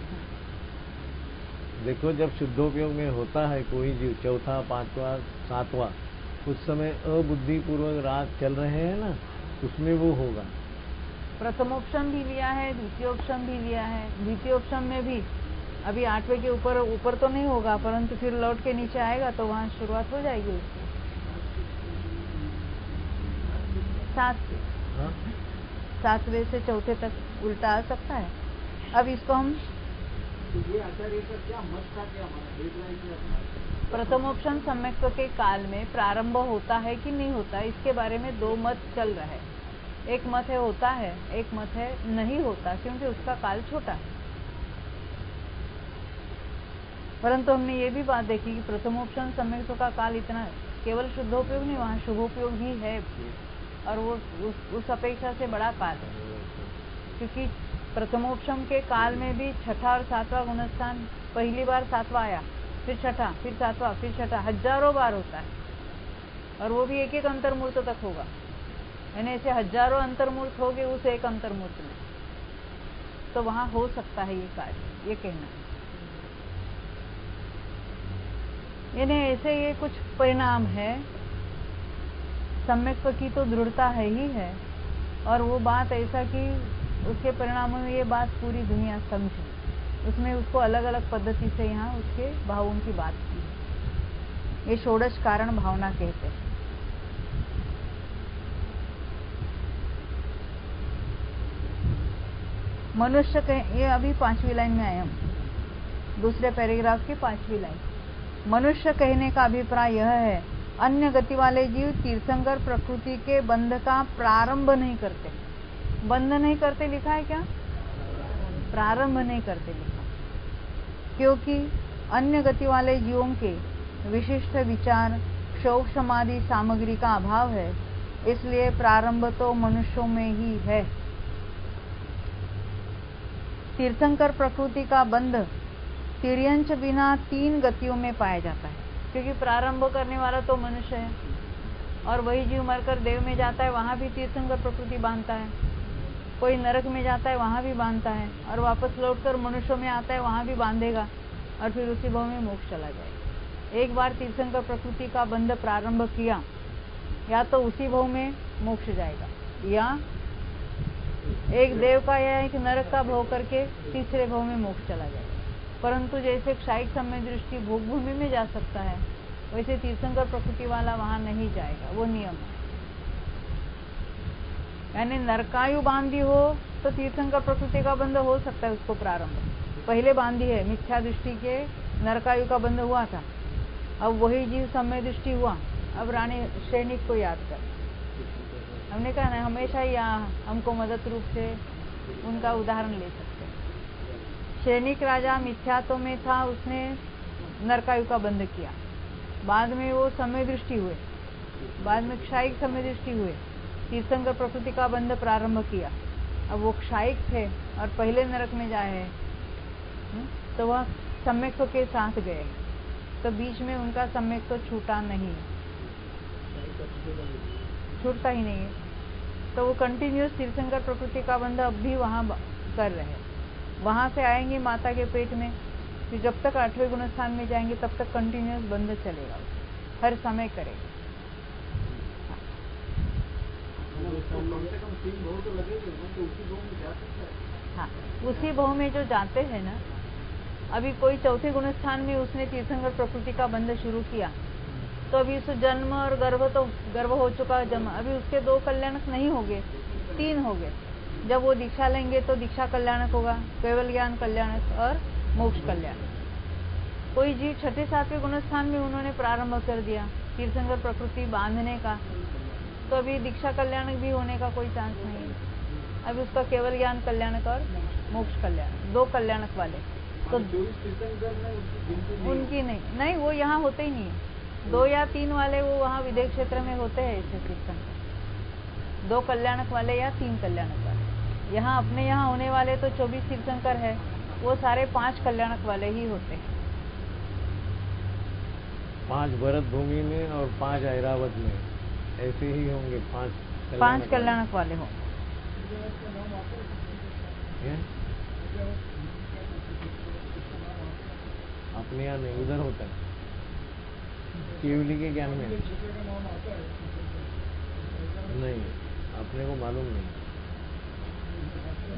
देखो, जब शुद्धोपयोग में होता है कोई जीव, चौथा, पांचवा, सातवां, उस समय अबुद्धिपूर्वक राग चल रहे हैं ना, उसमें वो होगा। प्रथमोपशम भी लिया है, द्वितीयोपशम भी लिया है। द्वितीयोपशम में भी अभी 8वें के ऊपर तो नहीं होगा, परंतु फिर लौट के नीचे आएगा तो वहाँ शुरुआत हो जाएगी उसकी। हाँ? 7वें से चौथे तक उल्टा आ सकता है। अब इसको हम तो ये आचार्य का क्या मत था, क्या हमारा डेडलाइन क्या? प्रथमोपशन सम्यक्त्व के काल में प्रारंभ होता है कि नहीं होता, इसके बारे में 2 मत चल रहा है। एक मत है होता है, एक मत है नहीं होता, क्योंकि उसका काल छोटा है। परंतु हमने ये भी बात देखी कि प्रथमोपशन सम्यक्त्व का काल इतना केवल शुद्धोपयोग नहीं, वहाँ शुभोपयोग भी है, और वो उस अपेक्षा से बड़ा काल है। क्योंकि प्रथमोपशम के काल में भी छठा और 7वां गुणस्थान, पहली बार 7वां आया, फिर छठा, फिर 7वां, फिर छठा, हजारों बार होता है, और वो भी एक एक अंतर्मूर्त तक होगा। यानी ऐसे हजारों अंतर्मूर्त हो गए उस एक अंतर्मूर्त में, तो वहां हो सकता है ये कार्य, ये कहना। यानी ऐसे ये कुछ परिणाम है, सम्यक्त्व की तो दृढ़ता है ही है, और वो बात ऐसा कि उसके परिणामों में ये बात पूरी दुनिया समझे, उसमें उसको अलग अलग पद्धति से यहाँ उसके भावों की बात की है। ये षोडश कारण भावना कहते हैं। मनुष्य ये अभी 5वीं लाइन में आए हम, दूसरे पैराग्राफ की 5वीं लाइन। मनुष्य कहने का अभिप्राय यह है, अन्य गति वाले जीव तीर्थंकर प्रकृति के बंध का प्रारंभ नहीं करते। बंध नहीं करते लिखा है क्या? प्रारंभ नहीं करते लिखा, क्योंकि अन्य गति वाले जीवों के विशिष्ट विचार, शौक, समाधि सामग्री का अभाव है, इसलिए प्रारंभ तो मनुष्यों में ही है। तीर्थंकर प्रकृति का बंध तिर्यंच बिना 3 गतियों में पाया जाता है, क्योंकि प्रारंभ करने वाला तो मनुष्य है, और वही जीव मरकर देव में जाता है, वहां भी तीर्थंकर प्रकृति बांधता है। कोई नरक में जाता है, वहां भी बांधता है, और वापस लौटकर मनुष्यों में आता है, वहां भी बांधेगा, और फिर उसी भाव में मोक्ष चला जाएगा। एक बार तीर्थंकर प्रकृति का बंध प्रारंभ किया, या तो उसी भाव में मोक्ष जाएगा, या एक देव का या एक नरक का भाव करके तीसरे भाव में मोक्ष चला जाएगा। परंतु जैसे क्षायिक समय दृष्टि भोग भूमि में जा सकता है, वैसे तीर्थंकर प्रकृति वाला वहां नहीं जाएगा, वो नियम है। यानी नरकायु बांधी हो तो तीर्थंकर प्रकृति का बंध हो सकता है, उसको प्रारंभ पहले बांधी है, मिथ्या दृष्टि के नरकायु का बंध हुआ था, अब वही जीव समय दृष्टि हुआ। अब रानी सैनिक को याद कर, हमने कहा ना हमेशा यहाँ हमको मदद रूप से उनका उदाहरण ले सकते हैं। सैनिक राजा मिथ्यात्व में था, उसने नरकायु का बंध किया, बाद में वो समय दृष्टि हुए, बाद में क्षायिक समय दृष्टि हुए, तीर्थंकर प्रकृति का बंध प्रारंभ किया। अब वो क्षायिक थे और पहले नरक में जाए हैं, तो वह सम्यक्त्व के साथ गए, तो बीच में उनका सम्यक्त्व छूटा नहीं, छूटता ही नहीं है, तो वो कंटिन्यूस तीर्थंकर प्रकृति का बंध अब भी वहां कर रहे हैं। वहां से आएंगे माता के पेट में, फिर जब तक 8वें गुणस्थान में जाएंगे तब तक कंटिन्यूस बंध चलेगा, हर समय करेगा। कम से कम 3 भाव तो लगेंगे, तो उसी भाव में जा सकता है। हाँ, उसी भाव में जो जाते हैं ना, अभी कोई 4थे गुणस्थान में उसने तीर्थंकर प्रकृति का बंध शुरू किया, तो अभी उस जन्म और गर्भ हो चुका जन्म, अभी उसके 2 कल्याणक नहीं हो गए, 3 हो गए। जब वो दीक्षा लेंगे तो दीक्षा कल्याणक होगा, केवल ज्ञान कल्याणक और मोक्ष कल्याणक। कोई जीव 6ठे 7वें गुणस्थान में उन्होंने प्रारंभ कर दिया तीर्थंकर प्रकृति बांधने का, तो अभी दीक्षा कल्याणक भी होने का कोई चांस नहीं है। अभी उसका केवल ज्ञान कल्याणक और मोक्ष कल्याणक, 2 कल्याणक वाले, तो उनकी नहीं, वो यहाँ होते ही नहीं है। 2 या 3 वाले वो वहाँ विदेह क्षेत्र में होते हैं ऐसे तीर्थंकर, 2 कल्याणक वाले या 3 कल्याणक वाले। यहाँ अपने यहाँ होने वाले तो 24 तीर्थंकर है, वो सारे 5 कल्याणक वाले ही होते हैं। 5 भरत भूमि में और 5 ऐरावत में, ऐसे ही होंगे 5 कल्याणक वाले हों। अपने यहाँ नहीं, उधर होता है केवली के ज्ञान में नहीं, अपने को मालूम नहीं।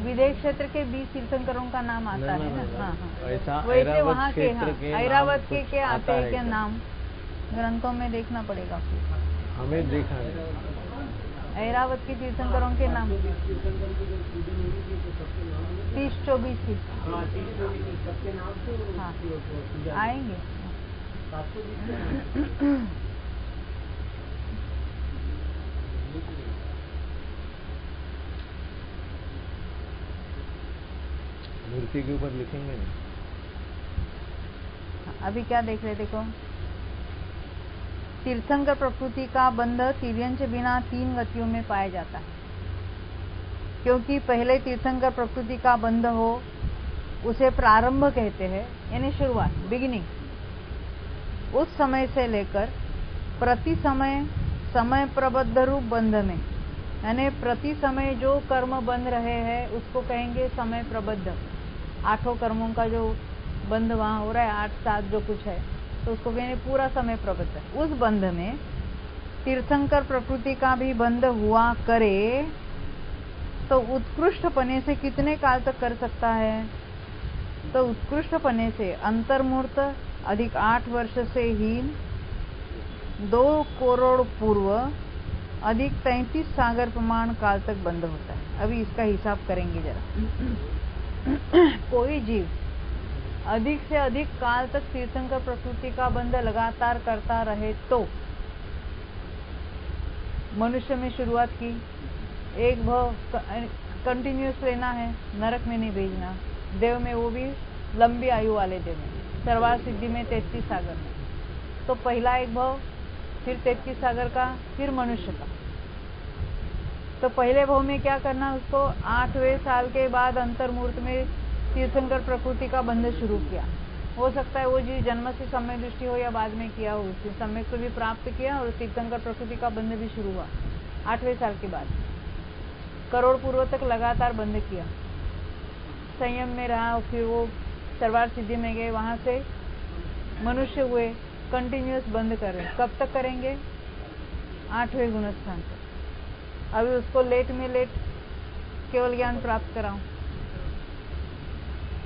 विदेह क्षेत्र के 20 तीर्थंकरों का नाम आता है ना, हाँ हाँ, ऐसा वैसे वहाँ के, हाँ, ऐरावत के आते हैं क्या नाम, ग्रंथों में देखना पड़ेगा, हमें देखा नहीं। ऐरावत के तीर्थंकरों के नाम तीर्थंकर की जब पूजन होगी तो सबके नाम में 30-24 की हाँ 30 सबके नाम से हाँ। पूजा आएंगे 720 मूर्ति के ऊपर लिखेंगे। अभी क्या देख रहे देखो, तीर्थंकर प्रकृति का बंध तिर्यंच बिना 3 गतियों में पाया जाता है। क्योंकि पहले तीर्थंकर प्रकृति का बंध हो उसे प्रारंभ कहते हैं, यानी शुरुआत, बिगिनिंग। उस समय से लेकर प्रति समय प्रबद्ध रूप बंध में, यानी प्रति समय जो कर्म बंध रहे हैं उसको कहेंगे समय प्रबद्ध। 8 कर्मों का जो बंध वहां हो रहा है, 8-7 जो कुछ है, तो उसको कहेंगे पूरा समय प्रबद्ध। उस बंध में तीर्थंकर प्रकृति का भी बंध हुआ करे तो उत्कृष्ट पने से कितने काल तक कर सकता है? तो उत्कृष्ट पने से अंतर्मूर्त अधिक 8 वर्ष से हीन 2 करोड़ पूर्व अधिक 33 सागर प्रमाण काल तक बंद होता है। अभी इसका हिसाब करेंगे जरा। कोई जीव अधिक से अधिक काल तक तीर्थंकर प्रकृति का बंध लगातार करता रहे तो, मनुष्य में शुरुआत की, एक भाव कंटिन्यूस लेना है, नरक में नहीं भेजना, देव में वो भी लंबी आयु वाले देव में, सर्वार सिद्धि में 33 सागर में। तो पहला एक भाव, फिर 33 सागर का, फिर मनुष्य का। तो पहले भाव में क्या करना, उसको 8वें साल के बाद अंतर्मूर्त में तीर्थंकर प्रकृति का बंध शुरू किया। हो सकता है वो जी जन्म से सम्यक दृष्टि हो या बाद में किया हो, उसने सम्यक को भी प्राप्त किया और तीर्थंकर प्रकृति का बंध भी शुरू हुआ 8वें साल के बाद। करोड़ पूर्व तक लगातार बंध किया, संयम में रहा, फिर वो सर्वार सिद्धि में गए, वहां से मनुष्य हुए, कंटिन्यूअस बंद कर रहे। कब तक करेंगे? 8वें गुणस्थान तक। अभी उसको लेट में लेट केवल ज्ञान प्राप्त कराऊं।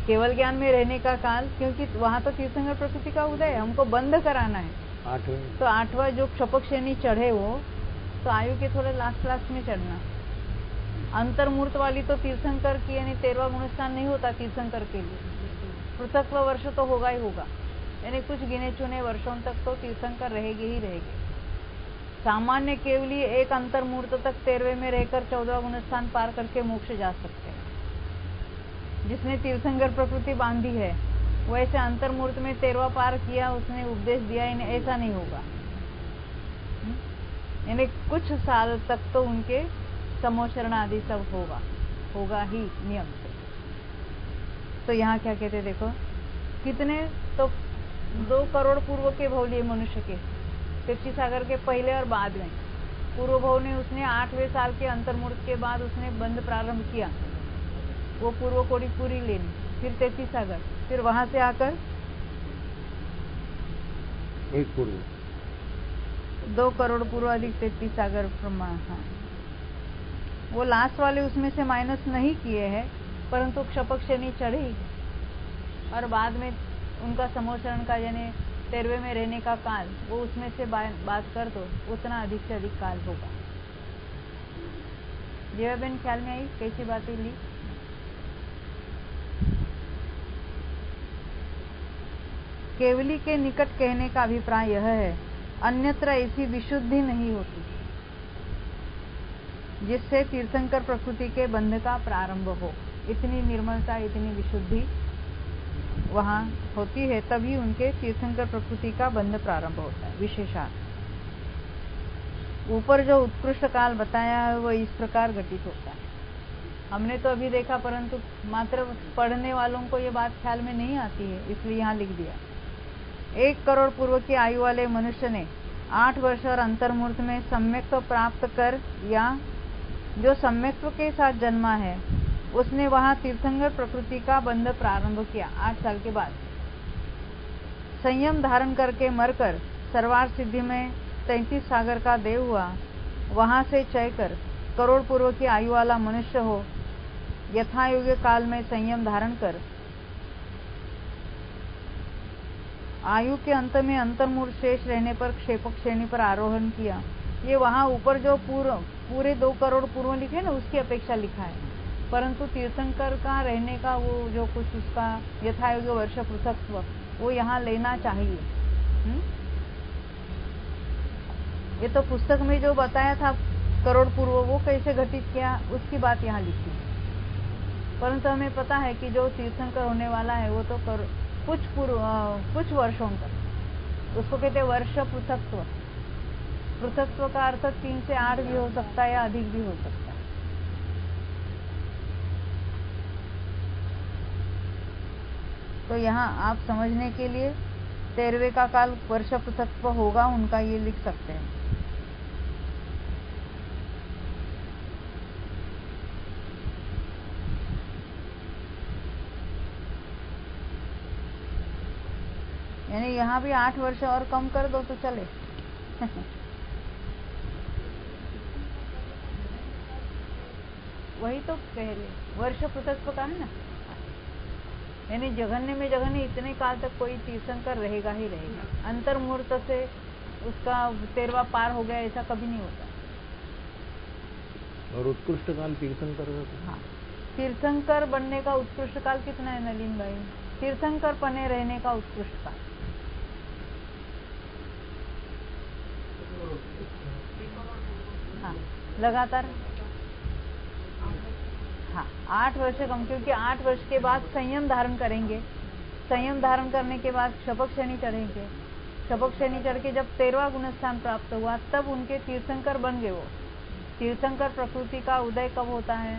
केवल ज्ञान में रहने का काल, क्योंकि वहां तो तीर्थंकर प्रकृति का उदय है, हमको बंद कराना है। 8वें तो 8वां जो क्षपक श्रेणी चढ़े वो तो आयु के थोड़े लास्ट में चढ़ना। अंतर्मूर्त वाली तो तीर्थंकर की, यानी 13वां गुणस्थान नहीं होता तीर्थंकर के लिए, पृथक्व वर्ष तो होगा ही होगा, यानी कुछ गिने चुने वर्षों तक तो तीर्थंकर रहेगी ही रहेगी। सामान्य केवली एक अंतर्मूर्त तक 13वें में रहकर 14वां गुणस्थान पार करके मोक्ष जा सकते हैं। जिसने तीर्थंकर प्रकृति बांधी है वैसे अंतर्मूर्त में 13वां पार किया, उसने उपदेश दिया, इन्हें ऐसा नहीं होगा। यानी कुछ साल तक तो उनके समोचरण आदि सब होगा ही नियम से। तो यहाँ क्या कहते देखो, कितने तो 2 करोड़ पूर्व के भाव लिए मनुष्य के, 33 सागर के पहले और बाद में। पूर्व भाव ने उसने 8वें साल के अंतर्मूर्त के बाद उसने बंद प्रारंभ किया, वो पूर्व कोड़ी पूरी लेनी, फिर 33 सागर, फिर वहां से आकर एक पूर्व 2 करोड़ पूर्व अधिक 33 सागर प्रमाण। हाँ, वो लास्ट वाले उसमें से माइनस नहीं किए हैं, परंतु क्षपक श्रेणी चढ़ी और बाद में उनका समोचरण का, यानी 13वें में रहने का काल, वो उसमें से बात कर दो, उतना अधिक से अधिक काल होगा। जीवा बहन ख्याल में आई कैसी बातें ली? केवली के निकट कहने का अभिप्राय यह है, अन्यत्र ऐसी विशुद्धि नहीं होती जिससे तीर्थंकर प्रकृति के बंध का प्रारंभ हो। इतनी निर्मलता, इतनी विशुद्धि वहां होती है, तभी उनके तीर्थंकर प्रकृति का बंध प्रारंभ होता है। विशेषार्थ ऊपर जो उत्कृष्ट काल बताया है वो इस प्रकार घटित होता है। हमने तो अभी देखा, परंतु मात्र पढ़ने वालों को ये बात ख्याल में नहीं आती है, इसलिए यहाँ लिख दिया। 1 करोड़ पूर्व की आयु वाले मनुष्य ने 8 वर्ष और अंतर्मूर्त में सम्यक्त्व प्राप्त कर, या जो सम्यक्त्व के साथ जन्मा है उसने वहां तीर्थंकर प्रकृति का बंध प्रारंभ किया 8 साल के बाद। संयम धारण करके मरकर सर्वार सिद्धि में 33 सागर का देव हुआ, वहां से चय कर करोड़ पूर्व की आयु वाला मनुष्य हो, यथायोग्य काल में संयम धारण कर आयु के अंत में अंतर्मूर्त शेष रहने पर क्षेपक श्रेणी पर आरोहण किया, ये वहाँ ऊपर जो पूरे 2 करोड़ पूर्व लिखे ना, उसकी अपेक्षा लिखा है। परंतु तीर्थंकर का रहने का वो जो कुछ उसका यथायोग्य वर्ष पृथक्त्व वो यहाँ लेना चाहिए। ये तो पुस्तक में जो बताया था करोड़ पूर्व, वो कैसे घटित किया उसकी बात यहाँ लिखी है। परंतु हमें पता है कि जो तीर्थंकर होने वाला है वो तो कुछ वर्षों तक, उसको कहते हैं वर्ष पृथक्त्व। पृथक्त्व का अर्थ 3 से 8 भी हो सकता है या अधिक भी हो सकता है। तो यहाँ आप समझने के लिए 13वें का काल वर्ष पृथक्त्व होगा उनका, ये लिख सकते हैं। यानी यहाँ भी 8 वर्ष और कम कर दो तो चले। वही तो पहले वर्ष पृथक्त्व का है ना, यानी जघन्य में जघन्य इतने काल तक कोई तीर्थंकर रहेगा ही रहेगा। अंतर मुहूर्त से उसका 13वां पार हो गया ऐसा कभी नहीं होता। और उत्कृष्ट काल तीर्थंकर का? हाँ, तीर्थंकर बनने का उत्कृष्ट काल कितना है नलिन भाई? तीर्थंकर बने रहने का उत्कृष्ट काल लगातार 8 वर्ष कम, क्योंकि 8 वर्ष के बाद संयम धारण करेंगे। संयम धारण करने के बाद शपथ शनि चढ़ेंगे। शपथ शनि चढ़ के जब 13वां गुणस्थान प्राप्त हुआ तब उनके तीर्थंकर बन गए। वो तीर्थंकर प्रकृति का उदय कब होता है?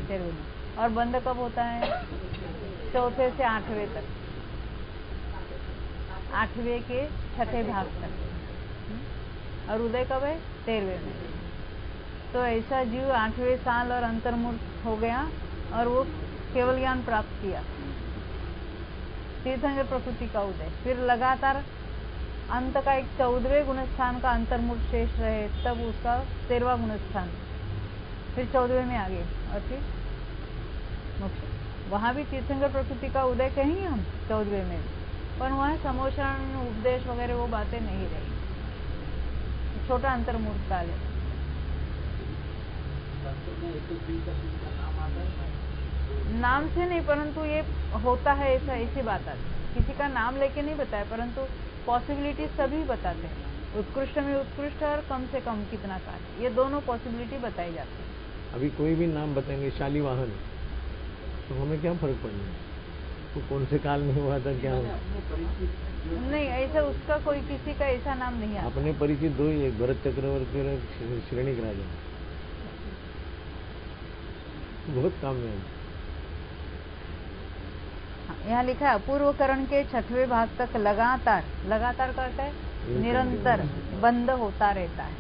13वें। और बंद कब होता है? 4थे से 8वें तक, 8वें के 6ठे भाग तक। और उदय कब है? 13वें में। तो ऐसा जीव 8वें साल और अंतर्मुक्त हो गया और वो केवल ज्ञान प्राप्त किया। तीर्थंकर प्रकृति का उदय, फिर लगातार अंत का एक 14वें गुणस्थान का अंतर्मुक्त शेष रहे, तब उसका 13वां गुणस्थान, फिर 14वें में आ गए और फिर मोक्ष। वहां भी तीर्थंकर प्रकृति का उदय कहेंगे हम 14वें में, पर वहां समोषण उपदेश वगैरह वो बातें नहीं रही। छोटा अंतर्मुक्त काल है। नाम से नहीं, परंतु ये होता है ऐसा, ऐसी बात आती है। किसी का नाम लेके नहीं बताया, परंतु पॉसिबिलिटी सभी बताते हैं। उत्कृष्ट में उत्कृष्ट और कम से कम कितना काल, ये दोनों पॉसिबिलिटी बताई जाती है। अभी कोई भी नाम बताएंगे, शालिवाहन, तो हमें क्या फर्क पड़ना है? तो कौन से काल में हुआ था, क्या हुआ? नहीं, ऐसा उसका कोई किसी का ऐसा नाम नहीं आता। अपने परिचित 2 ही, एक भरत चक्रवर्ती और श्रेणिक राजा, बहुत काम में। यहाँ लिखा है अपूर्वकरण के 6वें भाग तक लगातार, लगातार करता है निरंतर बंद होता रहता है।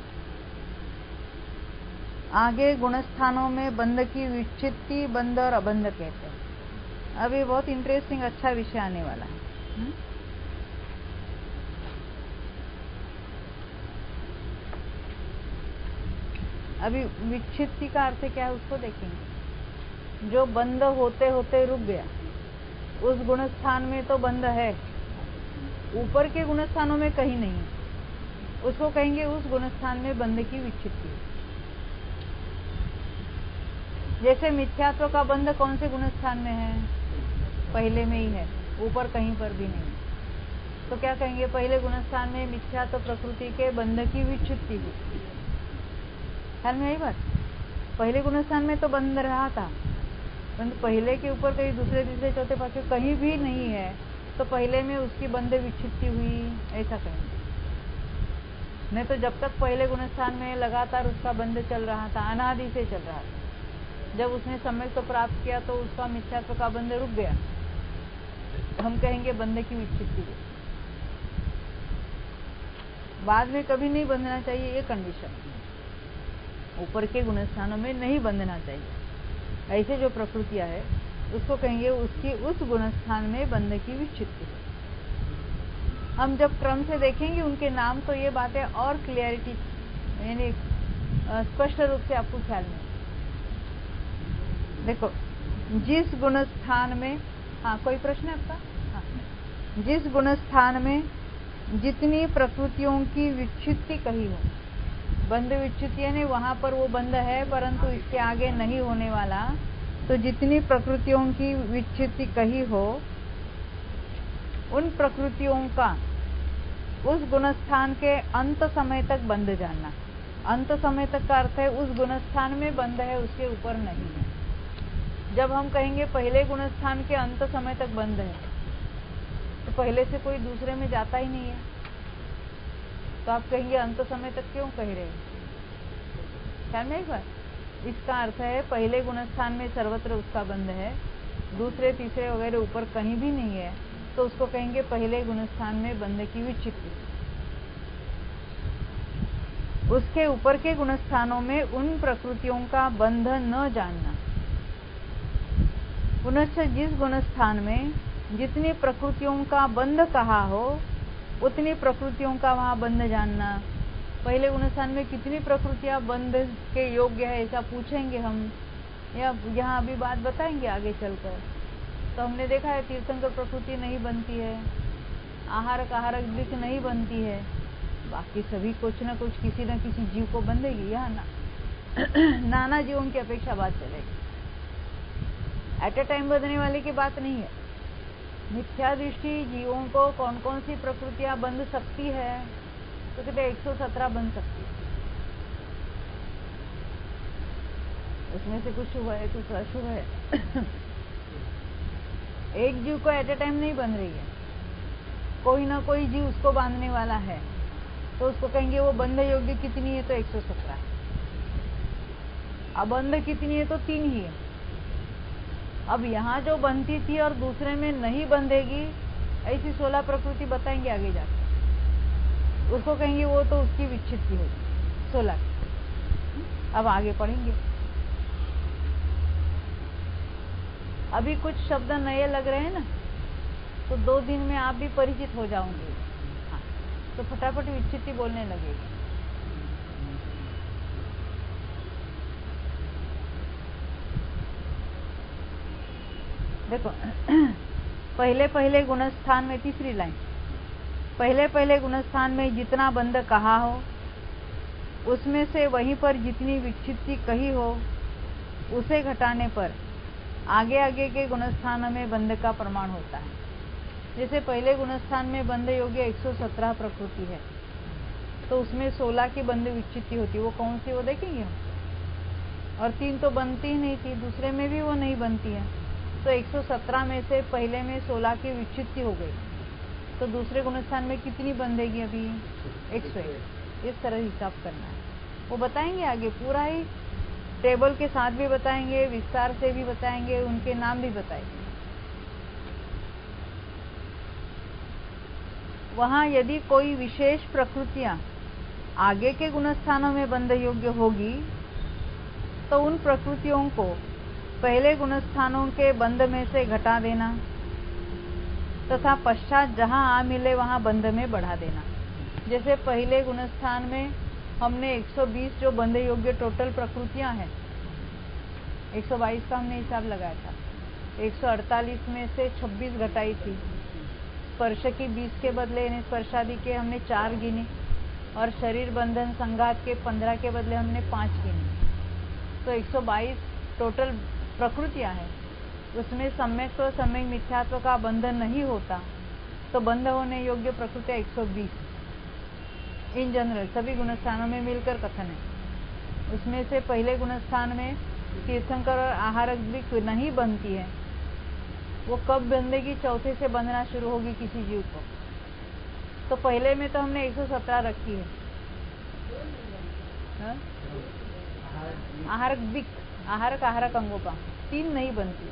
आगे गुणस्थानों में बंद की विच्छित्ति बंद और अबंध कहते हैं। अभी बहुत इंटरेस्टिंग अच्छा विषय आने वाला है। अभी विच्छित्ति का अर्थ क्या है उसको देखेंगे। जो बंद होते होते रुक गया, उस गुणस्थान में तो बंद है, ऊपर के गुणस्थानों में कहीं नहीं, उसको कहेंगे उस गुणस्थान में बंद की विच्छित्ति। जैसे मिथ्यात्व का बंध कौन से गुणस्थान में है? पहले में ही है, ऊपर कहीं पर भी नहीं। तो क्या कहेंगे? पहले गुणस्थान में मिथ्यात्व प्रकृति के बंध की विच्छित्ति हुई। ख्याल में आई बात? पहले गुणस्थान में तो बंद रहा था, परंतु पहले के ऊपर कहीं दूसरे तीसरे चौथे पांचवें कहीं भी नहीं है, तो पहले में उसकी बंध विच्छित्ति हुई, ऐसा कहेंगे। नहीं तो जब तक पहले गुणस्थान में लगातार उसका बंध चल रहा था, अनादि से चल रहा था, जब उसने सम्यक तो प्राप्त किया तो उसका मिथ्यात्व का बंध रुक गया, हम कहेंगे बंध की विच्छित्ति हुई। बाद में कभी नहीं बंधना चाहिए, ये कंडीशन। ऊपर के गुणस्थानों में नहीं बंधना चाहिए। ऐसे जो प्रकृतियां है उसको कहेंगे उसकी उस गुणस्थान में बंध की विच्छित्ति है। हम जब क्रम से देखेंगे उनके नाम तो ये बातें और क्लियरिटी यानी स्पष्ट रूप से आपको ख्याल में। देखो, जिस गुणस्थान में, हाँ कोई प्रश्न है आपका? हाँ, जिस गुणस्थान में जितनी प्रकृतियों की विच्छित्ति कही हो, बंध विच्छित्ति यानी वहां पर वो बंध है परंतु इसके आगे नहीं होने वाला। तो जितनी प्रकृतियों की विच्छित्ति कही हो उन प्रकृतियों का उस गुणस्थान के अंत समय तक बंध जानना। अंत समय तक का अर्थ है उस गुणस्थान में बंध है, उसके ऊपर नहीं है। जब हम कहेंगे पहले गुणस्थान के अंत समय तक बंध है तो पहले से कोई दूसरे में जाता ही नहीं है, तो आप कहेंगे अंत समय तक क्यों कह रहे हैं? ख्याल में एक बार, इसका अर्थ है पहले गुणस्थान में सर्वत्र उसका बंध है, दूसरे तीसरे वगैरह ऊपर कहीं भी नहीं है, तो उसको कहेंगे पहले गुणस्थान में बंध की विच्छित्ति। उसके ऊपर के गुणस्थानों में उन प्रकृतियों का बंध न जानना। पुनश्च जिस गुणस्थान में जितनी प्रकृतियों का बंध कहा हो उतनी प्रकृतियों का वहां बंध जानना। पहले गुणस्थान में कितनी प्रकृतियां बंध के योग्य है ऐसा पूछेंगे हम, या यहाँ अभी बात बताएंगे आगे चलकर। तो हमने देखा है तीर्थंकर प्रकृति नहीं बनती है, आहारक आहारक दृक नहीं बनती है, बाकी सभी कुछ न कुछ किसी न किसी जीव को बंधेगी। यहाँ नाना जीवों की अपेक्षा बात चलेगी, एट ए टाइम बंधने वाले की बात नहीं है। मिथ्या दृष्टि जीवों को कौन कौन सी प्रकृतियां बंध सकती है, तो कहते 117 बन सकती है। उसमें से कुछ शुभ है कुछ अशुभ है। एक जीव को एट ए टाइम नहीं बंध रही है, कोई ना कोई जीव उसको बांधने वाला है, तो उसको कहेंगे वो बंध योग्य कितनी है, तो 117 है। अबंध कितनी है, तो 3 ही है। अब यहाँ जो बनती थी और दूसरे में नहीं बंधेगी, ऐसी 16 प्रकृति बताएंगे आगे जाकर, उसको कहेंगे वो तो उसकी विच्छित्ति होगी 16। अब आगे पढ़ेंगे। अभी कुछ शब्द नए लग रहे हैं ना, तो 2 दिन में आप भी परिचित हो जाओगे। हाँ, तो फटाफट विच्छित्ति बोलने लगेगी। देखो पहले पहले गुणस्थान में, तीसरी लाइन, पहले पहले गुणस्थान में जितना बंध कहा हो उसमें से वहीं पर जितनी विच्छित्ति कही हो उसे घटाने पर आगे आगे के गुणस्थानों में बंध का प्रमाण होता है। जैसे पहले गुणस्थान में बंध योग्य 117 प्रकृति है, तो उसमें 16 की बंध विच्छित्ति होती है। वो कौन सी, वो देखेंगे हम। और 3 तो बनती ही नहीं थी, दूसरे में भी वो नहीं बनती है, तो 117 में से पहले में 16 की विच्छित्ति हो गई, तो दूसरे गुणस्थान में कितनी बंधेगी? अभी 101। इस तरह हिसाब करना है, वो बताएंगे आगे, पूरा ही टेबल के साथ भी बताएंगे, विस्तार से भी बताएंगे, उनके नाम भी बताएंगे। वहां यदि कोई विशेष प्रकृतियां आगे के गुणस्थानों में बंध योग्य होगी तो उन प्रकृतियों को पहले गुणस्थानों के बंध में से घटा देना तथा पश्चात जहां आ मिले वहां बंध में बढ़ा देना। जैसे पहले गुणस्थान में हमने 120 जो बंध योग्य टोटल प्रकृतियां हैं, 122 का हमने हिसाब लगाया था, 148 में से 26 घटाई थी। स्पर्श की 20 के बदले यानी स्पर्शादि के हमने 4 गिने, और शरीर बंधन संघात के 15 के बदले हमने 5 गिने, तो 122 टोटल प्रकृतियां हैं। उसमें सम्यक और सम्यक मिथ्यात्व का बंधन नहीं होता, तो बंध होने योग्य प्रकृतियां 120 इन जनरल सभी गुणस्थानों में मिलकर कथन है। उसमें से पहले गुणस्थान में तीर्थंकर और आहारक भी नहीं बनती है, वो कब बंधेगी? चौथे से बंधना शुरू होगी किसी जीव को। तो पहले में तो हमने 117 रखी है। आहारक दिक, आहारक आहारक अंगों का 3 नहीं बनती।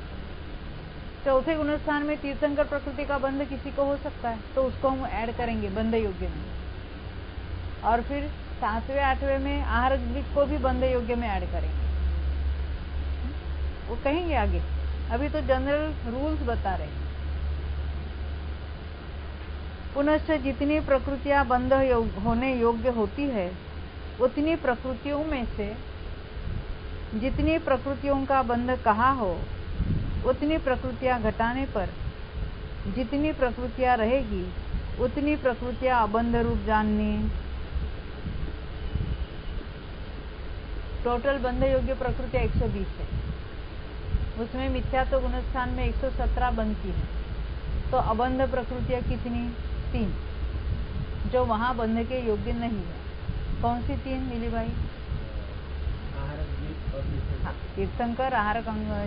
चौथे गुणस्थान में तीर्थंकर प्रकृति का बंध किसी को हो सकता है, तो उसको हम ऐड करेंगे बंध योग्य में। और फिर 7वें 8वें में आहारक दिक को भी बंध योग्य में ऐड करेंगे, वो कहेंगे आगे। अभी तो जनरल रूल्स बता रहे हैं। पुनश्च जितनी प्रकृतियां बंध होने योग्य होती है उतनी प्रकृतियों में से जितनी प्रकृतियों का बंध कहा हो उतनी प्रकृतियां घटाने पर जितनी प्रकृतियां रहेगी उतनी प्रकृतियां अबंध रूप जाननी। टोटल बंध योग्य प्रकृतियां 120 है, उसमें मिथ्यात्व गुणस्थान में 117 बनती है, तो अबंध प्रकृतियां कितनी? 3, जो वहां बंध के योग्य नहीं है। कौन सी 3 मिली भाई? हाँ, तीर्थंकर, आहारक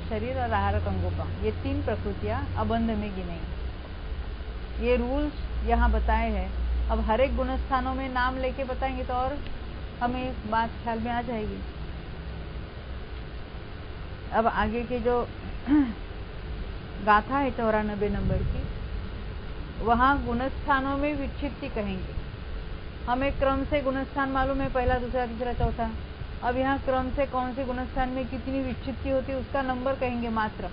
शरीर और आहारक अंगों का, ये 3 प्रकृतियां अबंध में गिनेंगी। ये रूल्स यहाँ बताए हैं। अब हर एक गुणस्थानों में नाम लेके बताएंगे तो और हमें बात ख्याल में आ जाएगी। अब आगे की जो गाथा है 94 नंबर की, वहां गुणस्थानों में विच्छित्ति कहेंगे। हमें क्रम से गुणस्थान मालूम है, पहला, दूसरा, तीसरा, चौथा। अब यहाँ क्रम से कौन से गुणस्थान में कितनी विच्छित्ति होती है उसका नंबर कहेंगे मात्र।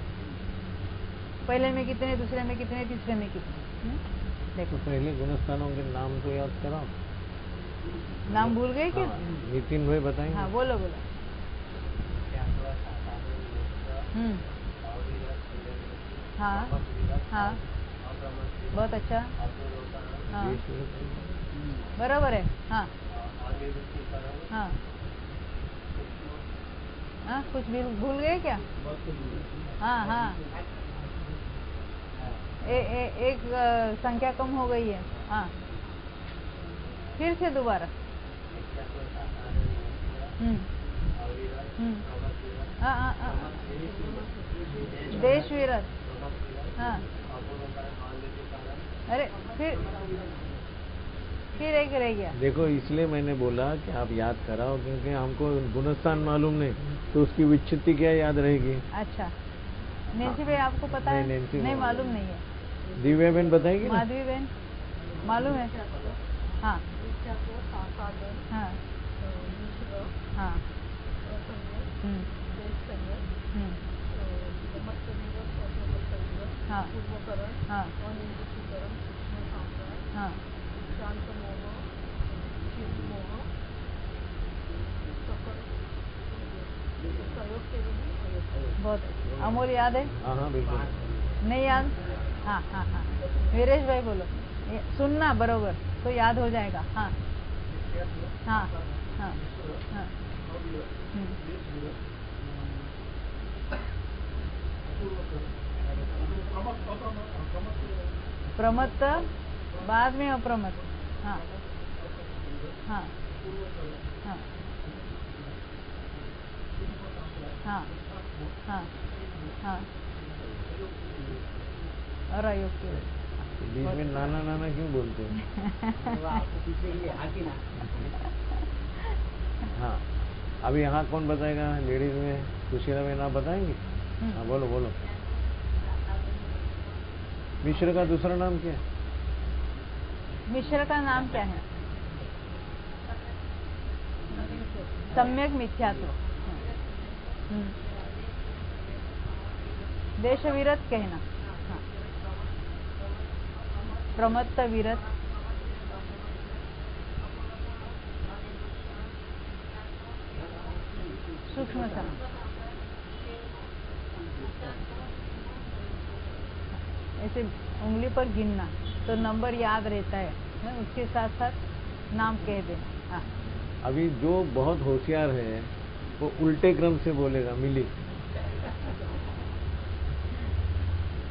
पहले में कितने, दूसरे में कितने, तीसरे में कितने। देखो तो पहले गुणस्थानों के नाम तो याद कराओ। नाम भूल गए क्या? नितिन भाई बताएंगे। हाँ, बोलो बोलो। हाँ हाँ, बहुत अच्छा। हाँ, बराबर है। हाँ हाँ हाँ, कुछ भी भूल गए क्या? हाँ हाँ, एक संख्या कम हो गई है। हाँ, फिर से दोबारा। हाँ हाँ हाँ, देश विरत। हाँ, अरे फिर एक रह गया। देखो, इसलिए मैंने बोला कि आप याद कराओ, क्योंकि हमको गुणस्थान मालूम नहीं तो उसकी विच्छित्ति क्या याद रहेगी। अच्छा, नेंसी भाई आपको पता है? नहीं, मालूम नहीं है। दिव्या बहन बताएगी ना? माधवी बहन मालूम है? हाँ हाँ हाँ, हाँ हाँ हाँ, बहुत अमोल याद है? हाँ हाँ, बिल्कुल। नहीं याद? हाँ हाँ हाँ, वीरेश भाई बोलो, सुनना बरोबर तो याद हो जाएगा। हाँ हाँ हाँ हाँ, प्रमत्त बाद में अप्रमत्त। हाँ हाँ हाँ हाँ हाँ हाँ, और अयोग्य। बीच में नाना नाना क्यों बोलते हैं? हाँ, अभी यहाँ कौन बताएगा? लेडीज में सुशीला बहन आप बताएंगे? हाँ, बोलो बोलो। मिश्र का दूसरा नाम क्या है? मिश्र का नाम क्या है? सम्यक मिथ्यात्व। देश विरत कहना। हाँ, प्रमत्त विरत। सूक्ष्म सा ऐसे उंगली पर गिनना तो नंबर याद रहता है, उसके साथ साथ नाम कह देना। हाँ, अभी जो बहुत होशियार है वो उल्टे क्रम से बोलेगा। मिली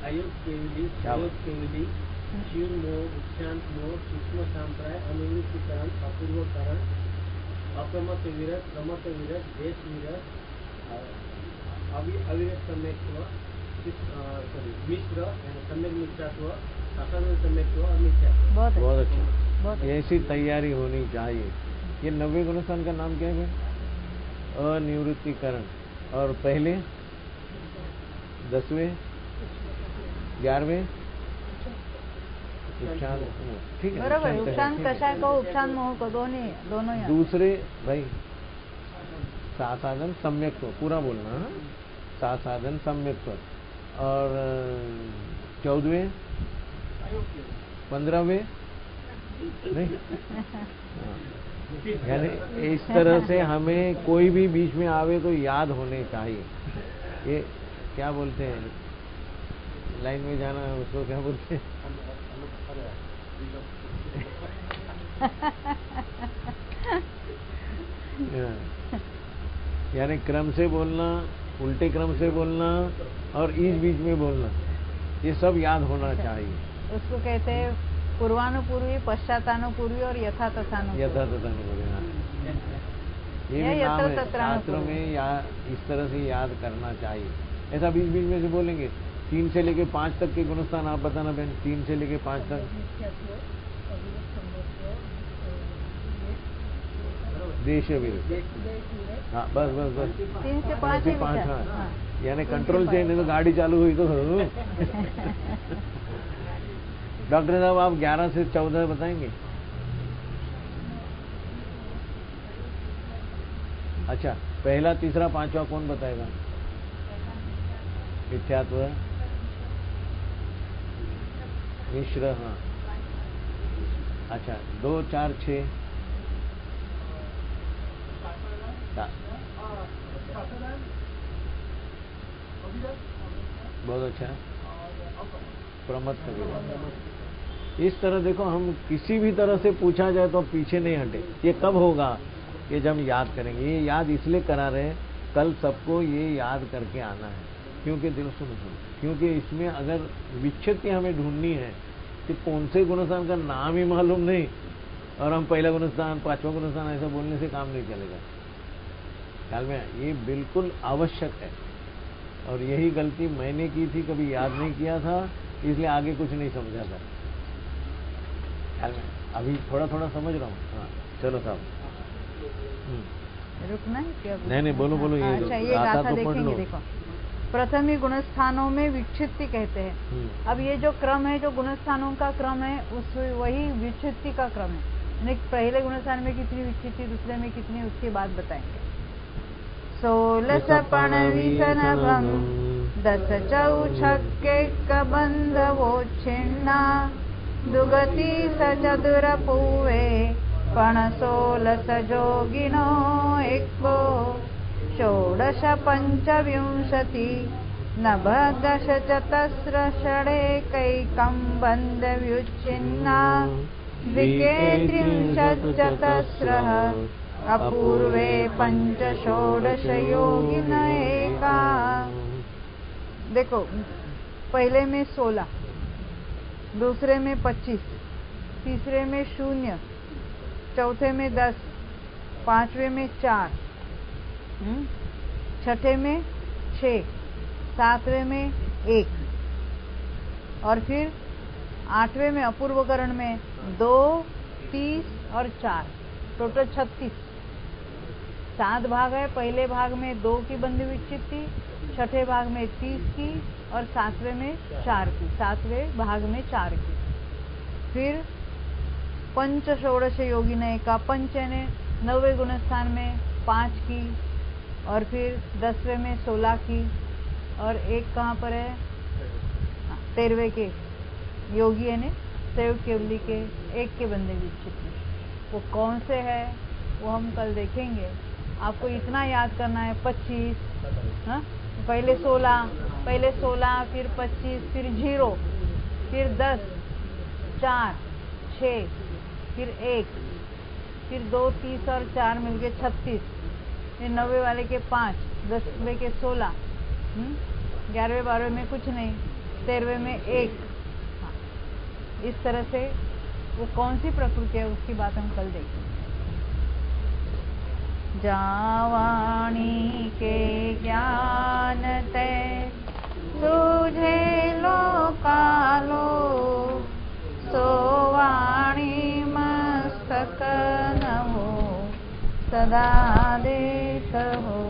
अयोग केवली, अयोग केवली, शिव मोह, उपशांत मोह, सूक्ष्म संप्राय, अनुवृत्तिकरण, अपूर्वकरण, अप्रमत्त विरत, प्रमत्त विरत, देश विरत, अविरत सम्यक्त्व, मिश्र, सम्यक मिथ्यात्व, असाधारण सम्यक्त्व और मिथ्यात्व। बहुत अच्छा, बहुत ऐसी तैयारी होनी चाहिए। ये 90 गुणस्थान का नाम क्या है? अनिवृत्तिकरण। और पहले 10वें 11वें उपशांत। ठीक है, बराबर। उपशांत कषाय को, उपशांत मोह को, दोनों याद। दूसरे भाई साधन सम्यक्त्व पूरा बोलना। हाँ? साधन सम्यक्त्व। और 14वें 15वें नहीं। यानी इस तरह से हमें कोई भी बीच में आवे तो याद होने चाहिए। ये क्या बोलते हैं, लाइन में जाना, उसको क्या बोलते हैं? यानी क्रम से बोलना, उल्टे क्रम से बोलना और इस बीच में बोलना, ये सब याद होना चाहिए। उसको कहते हैं पूर्वानुपूर्वी, पश्चातानुपूर्वी और यथातथानुपूर्वी। यथातथानुपूर्वी, हाँ। ये भी नाम है शास्त्रों में, या इस तरह से याद करना चाहिए। ऐसा बीच बीच में से बोलेंगे। 3 से लेके 5 तक के गुणस्थान आप बताना बहन, 3 से लेके 5 तक। देश विरुद्ध, हाँ बस बस बस 3 से 5 ही हाँ। हाँ। यानी कंट्रोल चाहिए, नहीं तो गाड़ी चालू हुई तो डॉक्टर साहब आप 11 से 14 बताएंगे। अच्छा, पहला, तीसरा, पांचवा कौन बताएगा? मिथ्यात्व, मिश्र, हाँ। अच्छा, 2, 4, 6 बहुत अच्छा। प्रमत्त विरोध। इस तरह देखो, हम किसी भी तरह से पूछा जाए तो पीछे नहीं हटे। ये कब होगा? ये जब हम याद करेंगे। ये याद इसलिए करा रहे हैं, कल सबको ये याद करके आना है। क्योंकि दिल सुनो, क्योंकि इसमें अगर विच्छेद हमें ढूंढनी है कि कौन से गुणस्थान का नाम ही मालूम नहीं और हम पहला गुणस्थान, पांचवा गुणस्थान ऐसा बोलने से काम नहीं चलेगा। ख्याल में, ये बिल्कुल आवश्यक है। और यही गलती मैंने की थी, कभी याद नहीं किया था, इसलिए आगे कुछ नहीं समझा था। ख्याल में, अभी थोड़ा थोड़ा समझ रहा हूँ। हाँ चलो साहब, रुकना है क्या? नहीं बोलो बोलो। ये अच्छा, ये गाथा गाथा तो पढ़ लो। देखेंगे। देखो, प्रथमी गुणस्थानों में विच्छित्ति कहते हैं। अब ये जो क्रम है, जो गुणस्थानों का क्रम है, उस वही विच्छित्ति का क्रम है। यानी पहले गुणस्थान में कितनी विच्छित्ति, दूसरे में कितनी, उसकी बात बताएंगे। 16 सपण विसन भम 10 चौछक्के कबंध वो छिन्ना दुगति सचतुर पूवे पण 16 जोगिनो एको 16 पंचविंशति नभदश चतस्र षडेकैकं बन्ध व्युच्छिन्ना द्विके 30 चतस्रः अपूर्वे 5 षोडश योगिन एका। देखो, पहले में 16, दूसरे में 25, तीसरे में 0, चौथे में 10, पांचवे में 4, छठे में 6, सातवें में 1 और फिर आठवें में अपूर्वकरण में 2, 30 और 4, टोटल 36। 7 भाग है। पहले भाग में 2 की बंध विच्छित्ति, छठे भाग में 30 की और सातवें में 4 की, सातवें भाग में 4 की। फिर पंच षोडश योगी ने का, पंच ने 9वें गुणस्थान में 5 की और फिर 10वें में 16 की और एक कहाँ पर है? 13वें के योगी है ने सेव केवली के 1 के बंधे विच्छित्ति। वो कौन से है वो हम कल देखेंगे। आपको इतना याद करना है, 25, हाँ? पहले 16, फिर 25, फिर 0, फिर 10, 4, 6, फिर 1, फिर 2, 30 और 4 मिलके 36, फिर 9वें वाले के 5, 10वें के 16, 11वें 12वें में कुछ नहीं, 13वें में 1। हाँ, इस तरह से वो कौन सी प्रकृति है उसकी बात हम कल देखेंगे। जावाणी के ज्ञान ते तुझे लोकालो सोवाणी मस्तक न हो सदा देत हो।